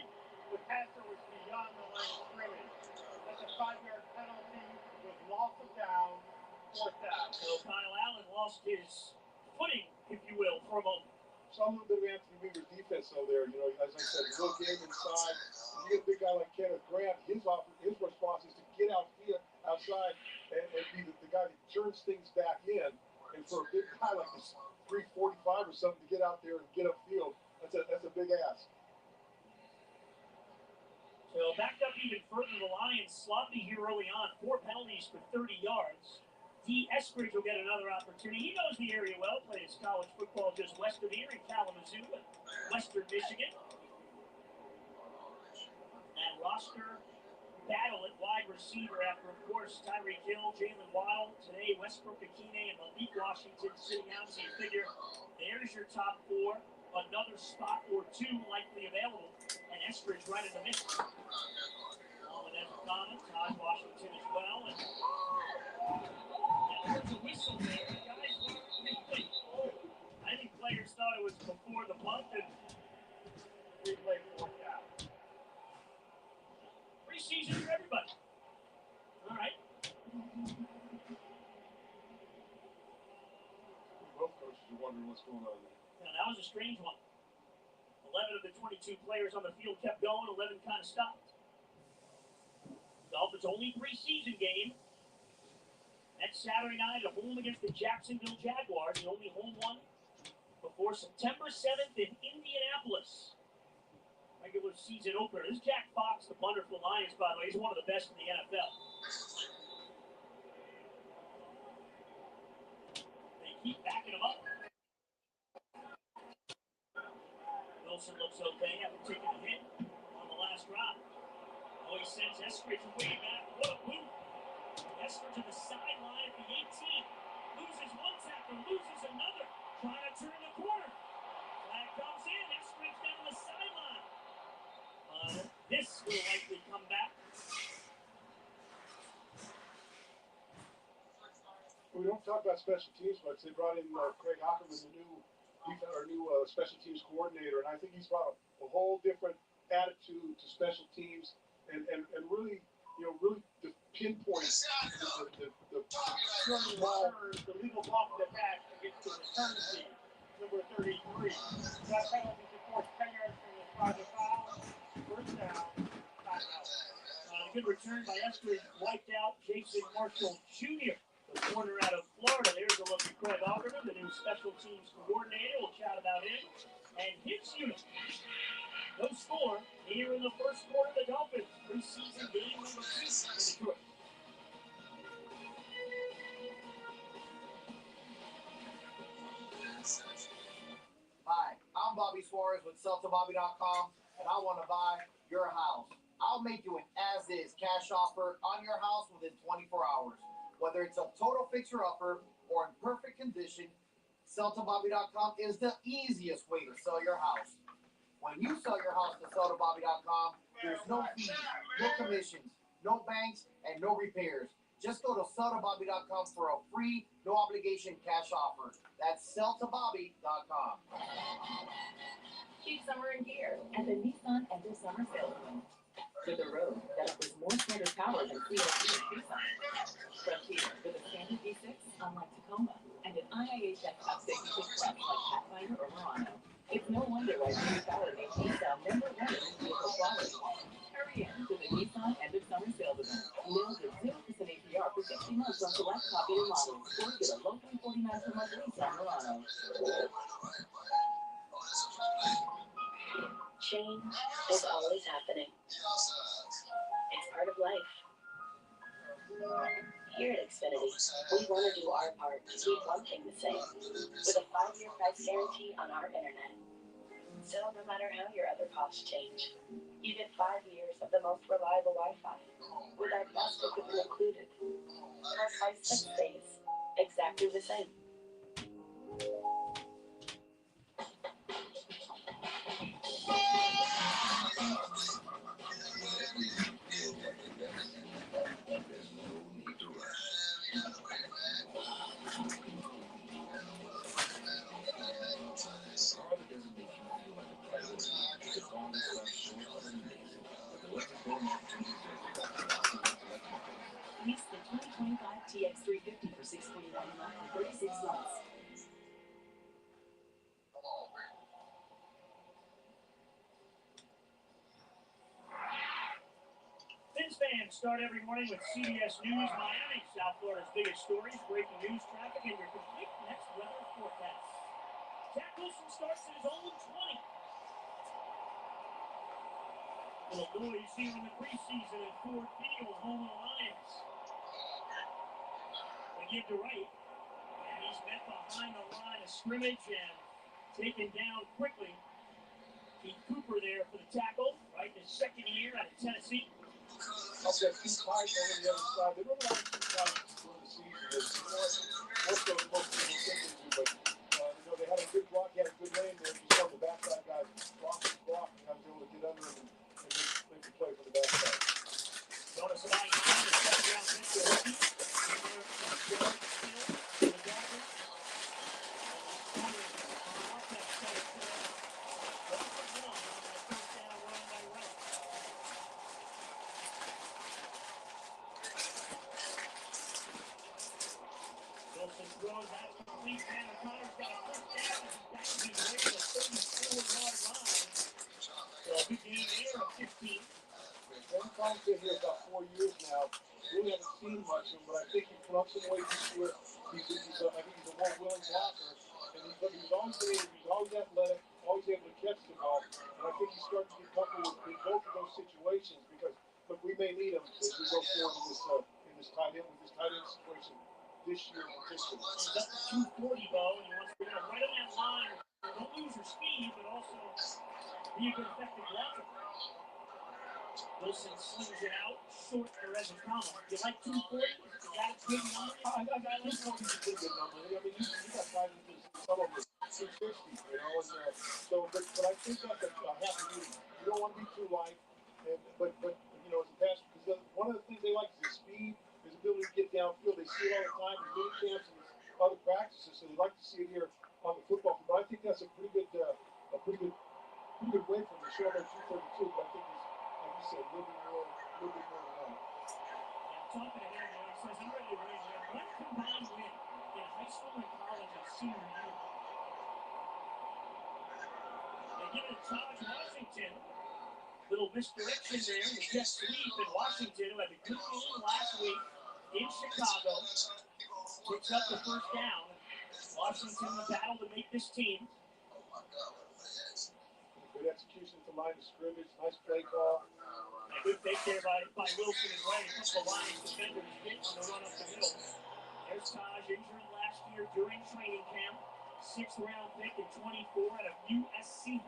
The passer was beyond the line of scrimmage. That's a 5-yard penalty with loss of down, 4th down. So Kyle Allen lost his footing, if you will, for a moment. Saw a little bit of Anthony Weaver's defense over there. You know, as I said, a little game inside. You get a big guy like Kenneth Grant, his response is to get outside and be the guy that turns things back in. And for a big guy like this, 345 or something, to get out there and get upfield, that's a big ask. So backed up even further, the Lions sloppy here early on. 4 penalties for 30 yards. D. Eskridge will get another opportunity. He knows the area well, played his college football just west of here in Kalamazoo and western Michigan. And roster battle at wide receiver after, of course, Tyreek Hill, Jalen Waddle, today Westbrook Akine and Malik Washington sitting out. So you figure there's your top 4. Another spot or 2 likely available. And Eskridge right in the middle. Along with Ezra Thomas, Todd Washington as well. And there's a whistle there. The guys weren't really. I think players thought it was before the punt and replay 4th down. Preseason for everybody. All right. Both coaches are wondering what's going on there. Now, that was a strange one. 11 of the 22 players on the field kept going. 11 kind of stopped. Dolphins' only preseason game. That's Saturday night at home against the Jacksonville Jaguars. The only home one before September 7th in Indianapolis. Regular season opener. This is Jack Fox, the punter for the Lions, by the way. He's one of the best in the NFL. They keep backing him up. Wilson looks okay after taking a hit on the last drive. Oh, he sends Eskridge way back. What a move. Eskridge to the sideline at the 18. Loses one tackle, loses another. Trying to turn the corner. Flag comes in. Eskridge down the sideline. This will likely come back. We don't talk about special teams much. They brought in Craig Ackerman, the new special teams coordinator, and I think he's brought a whole different attitude to special teams and really, really to pinpoint the legal block of the pass against the return team, number 33. That penalty to force 10 yards from the private foul. First down, timeout. A good return by Eskridge, wiped out Jason Marshall Jr., the corner out of Florida. There's a look at Craig Augerman, the new special teams coordinator. We'll chat about him and his unit. No score here in the first quarter. The Dolphins preseason game number 2 for Detroit. Suarez with SellToBobby.com, and I want to buy your house. I'll make you an as-is cash offer on your house within 24 hours. Whether it's a total fixer-upper or in perfect condition, SellToBobby.com is the easiest way to sell your house. When you sell your house to SellToBobby.com, there's no fees, no commissions, no banks, and no repairs. Just go to SellToBobby.com for a free, no-obligation cash offer. That's SellToBobby.com. Keep summer in gear at the Nissan End of Summer Sales Event. For the road that offers more standard power than CLC and Tucson. Frontier with a standard V6 unlike Tacoma and an IIHF Top 66 Plus like Pathfinder or Murano. It's no wonder why Blue Power named Nissan number 1 in vehicle quality. Hurry in to the Nissan End of Summer Sales Event. Now get 0% APR for 60 months on select popular models or get a low $349 per month lease on Murano. Change is always happening. It's part of life. Here at Xfinity, we want to do our part to keep one thing the same, with a 5-year price guarantee on our internet. So no matter how your other costs change, you get 5 years of the most reliable Wi-Fi, with our best equipment included. Our price tag stays exactly the same. Lease the 2025 TX350 for $649 for 36 months. Fins fans start every morning with CBS News Miami, South Florida's biggest stories, breaking news, traffic, and your complete next weather forecast. Zach Wilson starts at his own 20. Little noise here in the preseason at Ford Field, home of the Lions. They give to Wright, and he's met behind the line of scrimmage and taken down quickly. Keith Cooper there for the tackle, right? His second year out of Tennessee. I've got 2 tight over the other side. They don't have 2 tight during the season. Most people think they do, but they had a good block. He had a good lane there. You saw the backside guy block, and I was able to get under him and make the play for the backside. Notice about 9, the second round pick, the rookie. Wilson throws out complete. Tanner Connor's got a first down. That would be great at the 34-yard line. So a good game there of 15. Ben Cohn's been here about 4 years now. Really haven't seen much of him, but I think he put up some weight this year. I think he's a more willing blocker. And he's always athletic, always able to catch the ball. And I think he's starting to get comfortable with both of those situations because, look, we may need him as we go forward in this tight end situation this year in particular. He's up to 240, Bo, and he wants to go right on that line. Don't lose your speed, but also be a good effective blocker. Wilson slings it out, short for Ezekama. You like 240? Is that a good number? I like 240 is a good number. I mean, you got guys that some of them 260, but I think that's a happy medium. You don't want to be too light, but as a passer, because one of the things they like is his speed, his ability to get downfield. They see it all the time in mini camps and other practices, so they like to see it here on the football field. But I think that's a pretty good win for him to show him at 232. But I think he's, like you said, a little bit more than that. Yeah, talking to him, he says I'm ready to win. We have one combined win in high school and college and senior year. They give it to Taj Washington. Little misdirection there with Jeff Sweep in Washington, who had a good game last week in Chicago. Picks up the first down. Washington in the battle to make this team. Good execution at the line of scrimmage. Nice play call. A good fake there by Wilson and Wright. A couple of Lions defenders getting the run up the middle. There's Taj, injured last year during training camp. 6th round pick in 24 out of USC.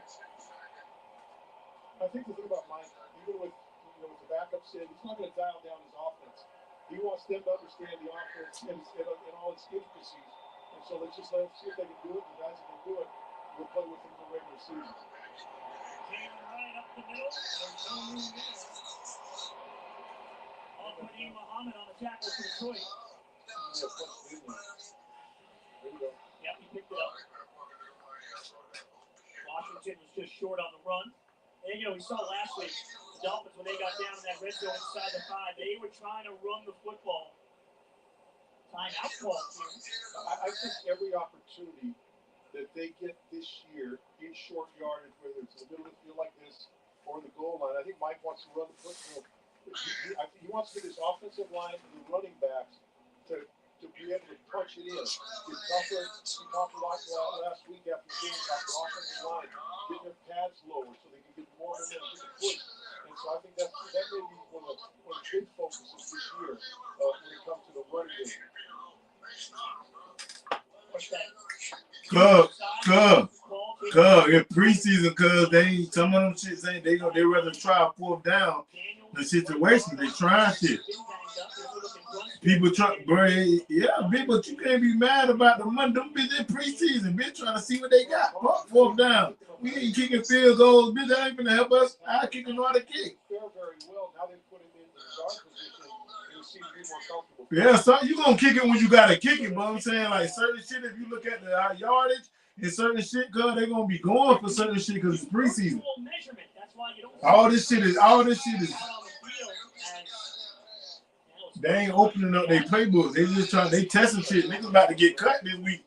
I think the thing about Mike, even with the backups in, he's not going to dial down his offense. He wants them to understand the offense and all its intricacies. And so let's just let them see if they can do it. The guys that can do it, we'll play with them in the regular season. Jalen Ryan up the middle. There's no room there. Al-Quadin Muhammad on the tackle for Detroit. There you go. Yep, he picked it up. Washington was just short on the run. And, we saw last week, the Dolphins, when they got down in that red zone inside the 5, they were trying to run the football. Timeout call. I think every opportunity that they get this year in short yardage, whether it's in the middle of the field like this or the goal line, I think Mike wants to run the football. He wants to get his offensive line and the running backs to be able to punch it in. It's tougher. We talked a lot last week after the game about the offensive line getting their pads lower so they can get more of them and get the push. And so I think that may be one of the big focuses this year when it comes to the running game. If preseason, cuz some of them shits ain't they rather try a 4th down the situation. They try shit. People try, bro. Yeah, but you can't be mad about the money. Them bitches preseason, bitch, trying to see what they got. 4th down. We ain't kicking field goals, bitch. That ain't gonna help us. I kick and know how to kick. Yeah, so you gonna kick it when you gotta kick it, but I'm saying like certain shit. If you look at the yardage and certain shit, cause they gonna be going for certain shit because it's preseason. All this shit is. They ain't opening up their playbooks. They just trying. They testing shit. Niggas about to get cut this week.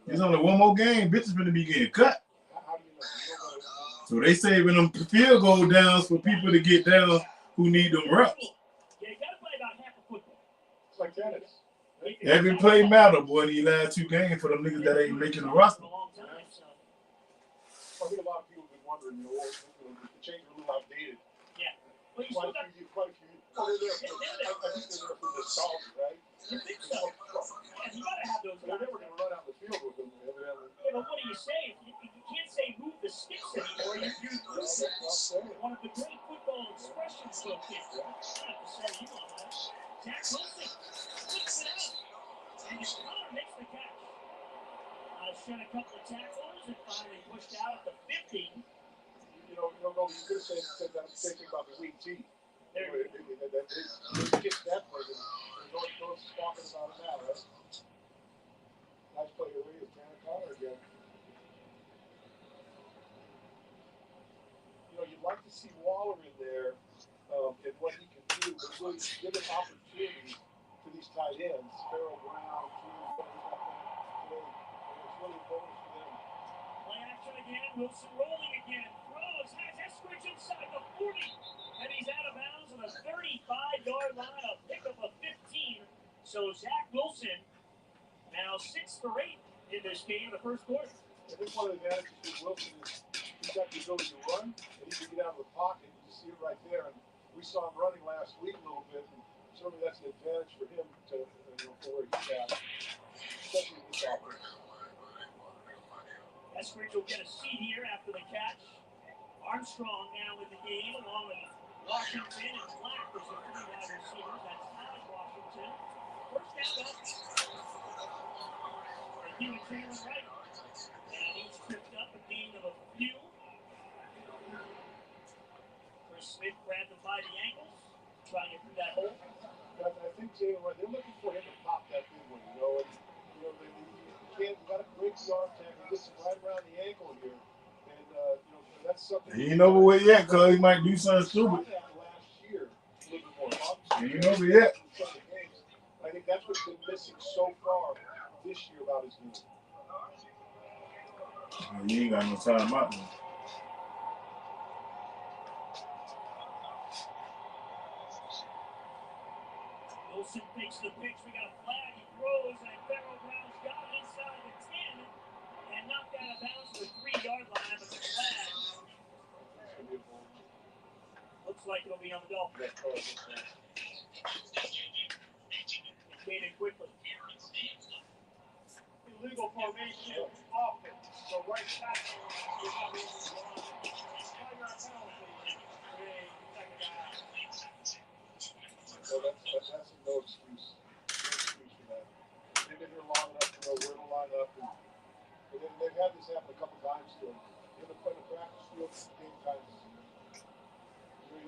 There's only one more game. Bitches gonna be getting cut. So they saving them field goal downs for people to get down who need them reps. Like tennis. Every play matter, boy, these last 2 games for them niggas that ain't making the roster. I think a lot of people have been wondering, the change is a little outdated. Yeah. But you quite a few. I think they're there for nostalgia, right? You think so? Yeah, you gotta have those. They're never gonna run out the field with them, evidently. Yeah, but what do you say? You can't say move the sticks anymore. You use one of the great football expressions for kids. I have to say, you know that. Zach Wilson flips it out, and Connor makes the catch. Shed a couple of tackles and finally pushed out at the 50. You could have said that same thing about the weak team. They get that play. No one's talking about it now, right? Nice play to Ray. It's Connor again. You'd like to see Waller in there and what he can do, but really give an opportunity to these tight ends. Farrell Brown, today. It's really a bonus for them. Play action again. Wilson rolling again. Throws. Has Eskridge inside the 40. And he's out of bounds on the 35-yard line. A pickup of 15. So Zach Wilson now 6 for 8 in this game in the first quarter. I think one of the advantages with Wilson is he's got the ability to run, and he can get out of the pocket. You see it right there. And we saw him running last week a little bit, and certainly that's an advantage for him to for where he's at, especially with this offense. Eskridge will get a seat here after the catch. Armstrong now in the game, along with Washington and Black as the 3 wide receivers. That's Taj Washington. First down, for Hewitt Taylor right. And he's tripped up a gain of a few. Chris Smith grabbed him by the ankles, trying to get through that hole. I think Taylor, they're looking for him to pop that big one, you got to break the arm tag and get him right around the ankle here. And, that's something. He ain't over with yet, cuz he might do something stupid. He ain't over yet. I think that's what's been missing so far this year about his game. He ain't got no time out there. Wilson takes the pitch. We got a flag. He throws, and Farrell Brown's got it inside the 10 and knocked out of bounds to the 3-yard line. But the flag looks like it'll be on the Dolphins. It came in quickly. illegal formation offense. So right back. So that's no excuse. No excuse for that. They've been here long enough to know where to line up. And they've had this happen a couple times to them. In the practice field, game times.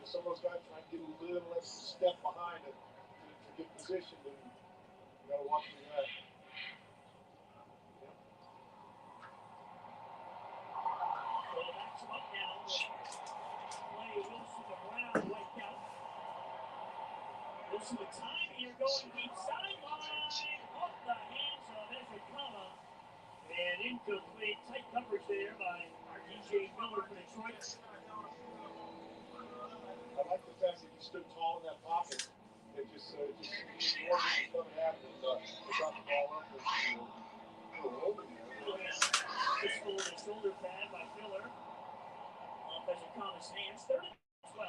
Some of those guys try to get a little extra step behind it to get positioned, and you got to watch for that. Wilson with time here, going deep sideline, off the hands of Ezekama, and incomplete. Tight coverage there by our DJ Miller for Detroit. I like the fact that he stood tall in that pocket. It just coming at him and got the ball up and over there. Just pulled a shoulder pad by Miller. Off Ezekama's hands, 3rd and 12.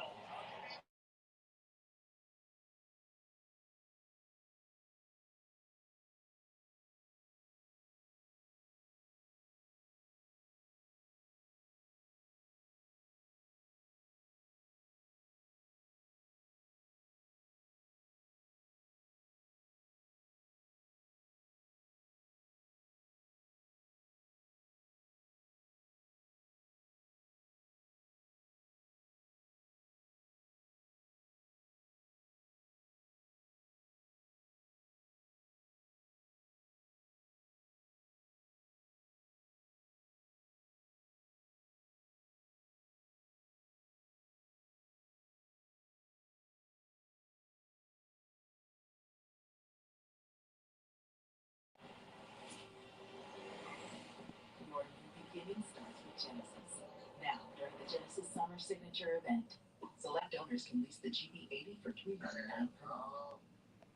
Beginning starts with Genesis. Now, during the Genesis Summer Signature event, select owners can lease the GB80 for $399 per month.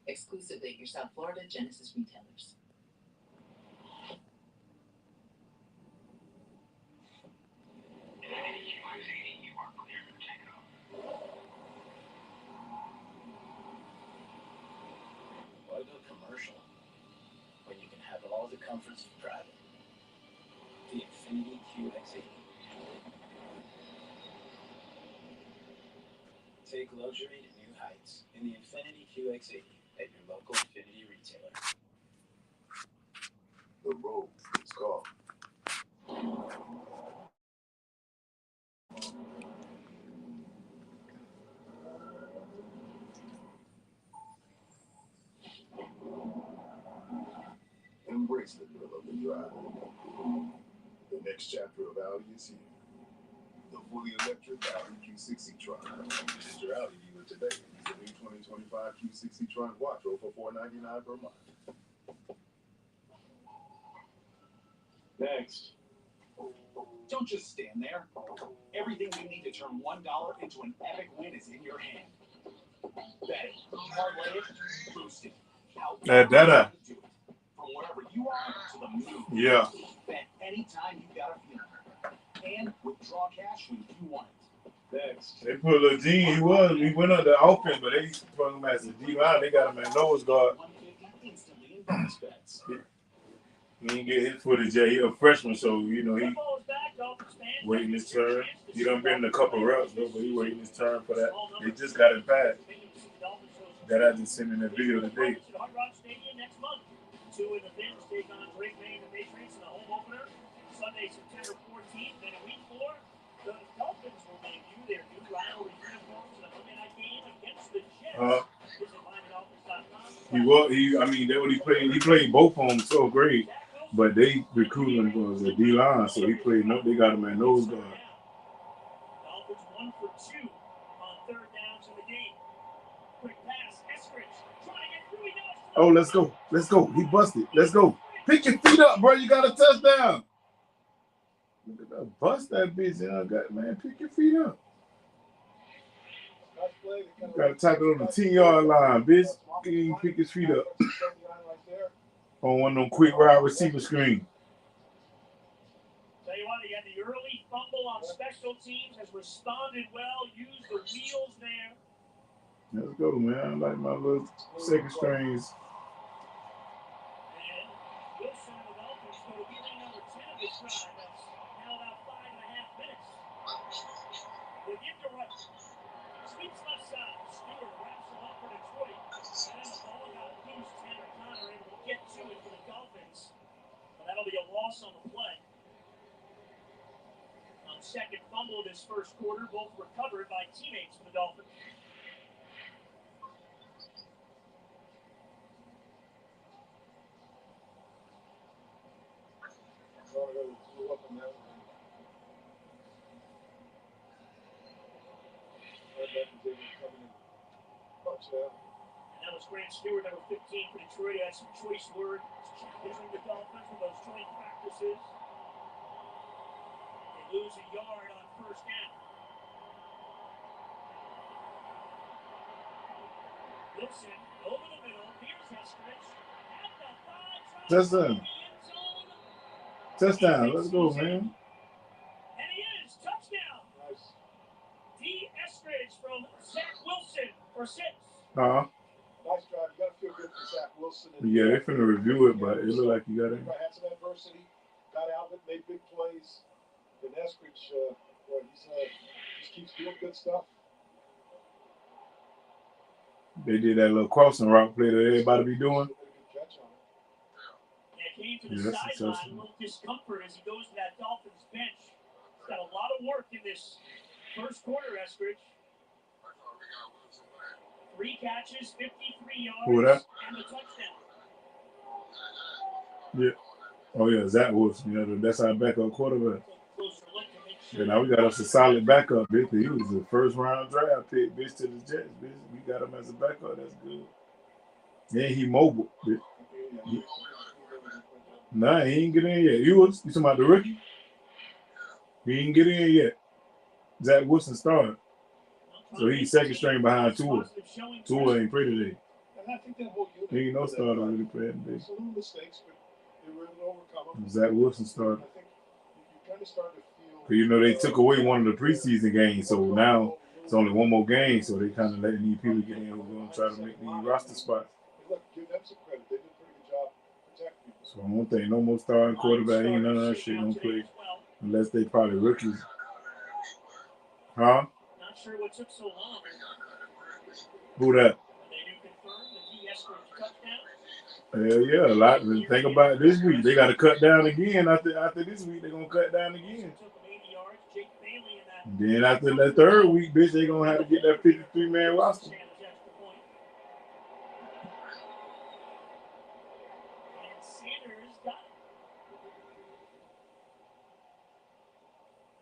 Exclusively at your South Florida Genesis retailers. Why go commercial when you can have all the comforts of private? The Infiniti QX80. Take luxury to new heights in the Infiniti QX80 at your local Infiniti retailer. The road is called. Embrace the thrill of the drive. The next chapter of Audi is here. The fully electric Audi Q60 Tron. Visit your Audi dealer today and use the new 2025 Q60 Tron Quattro for $499 per month. Next. Don't just stand there. Everything you need to turn $1 into an epic win is in your hand. Bet it, parlay it, boost it. That Do it. From wherever you are to the moon. Yeah. Bet anytime you got a feeling. And withdraw cash when you want it. Next. They put a little Gene. He went on the offense, but they put him as a D-line. They got him at nose guard. He didn't get his footage yet. He a freshman, so he waiting his turn. He done been in a couple reps though, but he waiting his turn for that. They just got him back. That I just sent in the video today. Two in the Fins take on Drake May and the Patriots in the home opener Sunday, September 14th. Then a week 4, the Dolphins will debut their new rivalry uniforms in a Monday night game against the Jets. Visit MiamiDolphins.com. He played both of them so great, but they recruited him for the D-line, so he played. They got him at nose guard. Dolphins 1 for 2 on 3rd downs in the game. Quick pass, Eskridge trying to get through. He does. Oh, let's go. Let's go. He busted. Let's go. Pick your feet up, bro. You got a touchdown. Bust that bitch. Man, pick your feet up. You got to tackle on the 10-yard line, bitch. He pick his feet up. On one of them quick wide receiver screen. Tell you what, he had the early fumble on special teams, has responded well, used the wheels there. Let's go, man. I like my little second strings. And Wilson and the Dolphins loss on the play. On second fumble this first quarter, both recovered by teammates for the Dolphins. And that was Grant Stewart, number 15 for Detroit. He had some choice words challenging the Dolphins with those joint practices. They lose a yard on first down. Wilson over the middle. Here's Eskridge at the 5. Touchdown. Touchdown. Let's go, man. And he is. Touchdown. Nice. D. Eskridge from Zach Wilson for 6. Nice drive. You got to feel good for Zach Wilson. Yeah, they're finna review it, but it looked like you got it. Had some adversity, got out of it, made big plays. And Eskridge, boy, just keeps doing good stuff. They did that little crossing route play that everybody be doing. Yeah, came to the sideline, a little discomfort as he goes to that Dolphins bench. He's got a lot of work in this first quarter, Eskridge. 3 catches, 53 yards, and a touchdown. Yeah. Oh, yeah, Zach Wilson. You know, that's our backup quarterback. Yeah, now we got us a solid backup, bitch. He was the first-round draft pick, bitch, to the Jets, bitch. We got him as a backup. That's good. And he mobile, bitch. Nah, he ain't get in yet. You talking about the rookie? He ain't get in yet. Zach Wilson started. So he's second string behind Tua. Tua ain't play today. He ain't no starter really playing today. Zach Wilson started. You know, they took away one of the preseason games, so now it's only one more game, so they kind of letting these people get in who's going to try to make these roster spots. So I don't think no more starting quarterback, ain't none of that shit gonna play unless they probably rookies. Huh? Not sure what took so long. Who that? Hell yeah, a lot. Think about it this week. They got to cut down again. After this week, they're going to cut down again. And then after that third week, bitch, they're going to have to get that 53-man roster.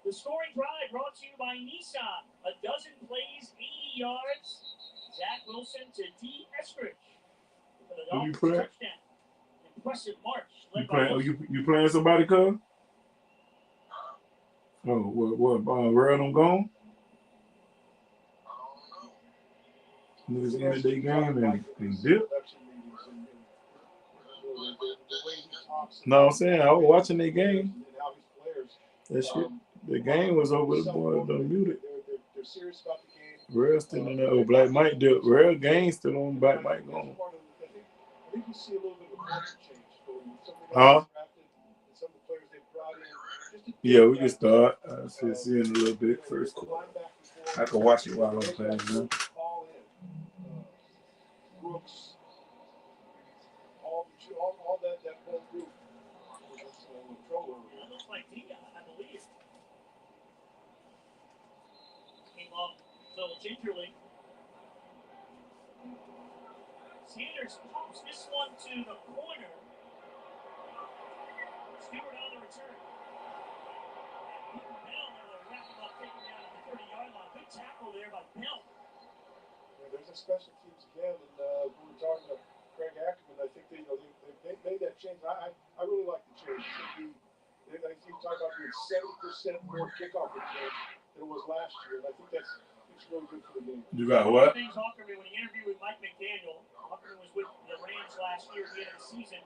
The scoring drive brought to you by Nissan. A dozen plays, 80 yards. Zach Wilson to D. Eskridge. Who you playing? Touchdown. Impressive march. You playing somebody, cuz? Oh, what? Red on gone? Niggas ended their game and dip. No, I'm saying I was watching their game. That shit. The game was over. The boy done muted. Real still in there. Oh, Black Mike did. Real game still on. Black Mike gone. Huh? Yeah, we can start. I'll see in a little bit first. I can watch it while I'm playing now. All that whole group. It looks like Dia, I believe. Came off a little gingerly. Sanders pumps this one to the corner. Stewart on the return. Bell, they'll wrap him up, take him down at the 30-yard line. Good tackle there by Bell. Yeah, there's a special teams again, and we were talking to Craig Ackerman. I think they made that change. I really like the change. They talk about doing 70% more kickoff returns than it was last year, and I think it's really good for the game. You got what? Things Hawkerman, when he interviewed with Mike McDaniel, Hawkerman was with the Rams last year at the end of the season.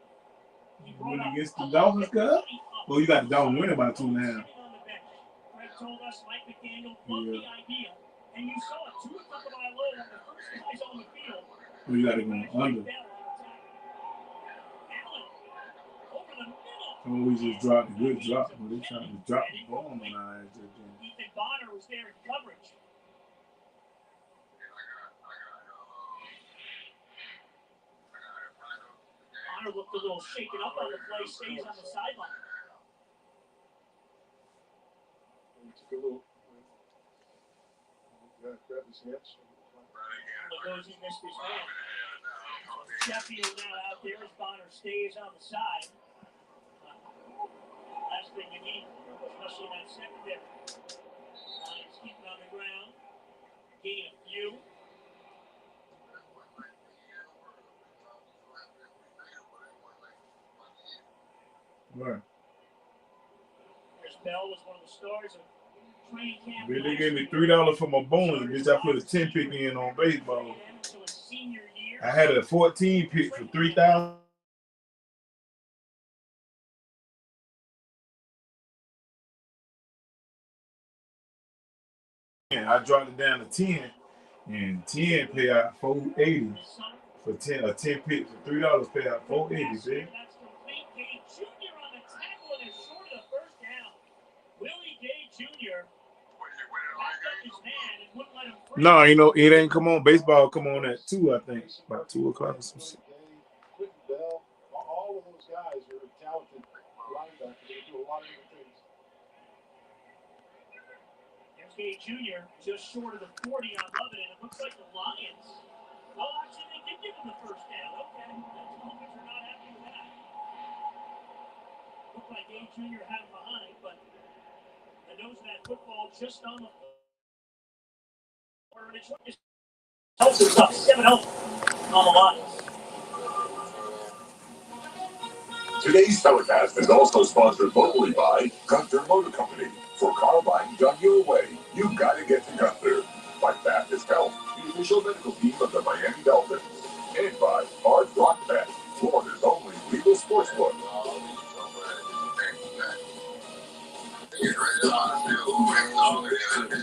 When against the Dolphins, cuz? Well, you got the Dolphins winning by 2.5. Greg told us Mike McDaniel loved the idea, and you saw it. Tua Tagovailoa, one of the first guys on the field. Well, you got to go under. Oh, we just dropped a good drop, but they trying to drop the ball on our ass. Ethan Bonner was there in coverage. Bonner looked a little shaken up on the play, stays on the sideline. Knows he missed his man. Sheffield now out there as Bonner stays on the side. Last thing you need, especially in that secondary. He's keeping on the ground. Gain a few. Right. Chris Bell was one of the stars of training camp. They gave me $3 for my bonus, bitch. I put a 10 pick in on baseball. I had a 14 pick for $3,000. I dropped it down to 10, and 10 pay out $480 for 10. A 10 pick for $3 pay out $480, see? No, you know, it ain't come on. Baseball come on at 2, I think. About 2 o'clock or some shit. Bell, all of those guys are talented linebackers. They do a lot of different things. Here's Gay Jr. just short of the 40 on Lebanon. It looks like the Lions. Oh, actually, they did give him the first down. Okay. The Dolphins are not happy with that. Looked like Gay Jr. had him behind, but the nose of that football just on the floor. Helps us up 7-0 on the Lions. Today's telecast is also sponsored locally by Gunther Motor Company. For car buying done your way, you've got to get to Gunther. By Baptist Health, the official medical team of the Miami Dolphins. And by Hard Rock Bet, Florida's only legal sportsbook. Get ready to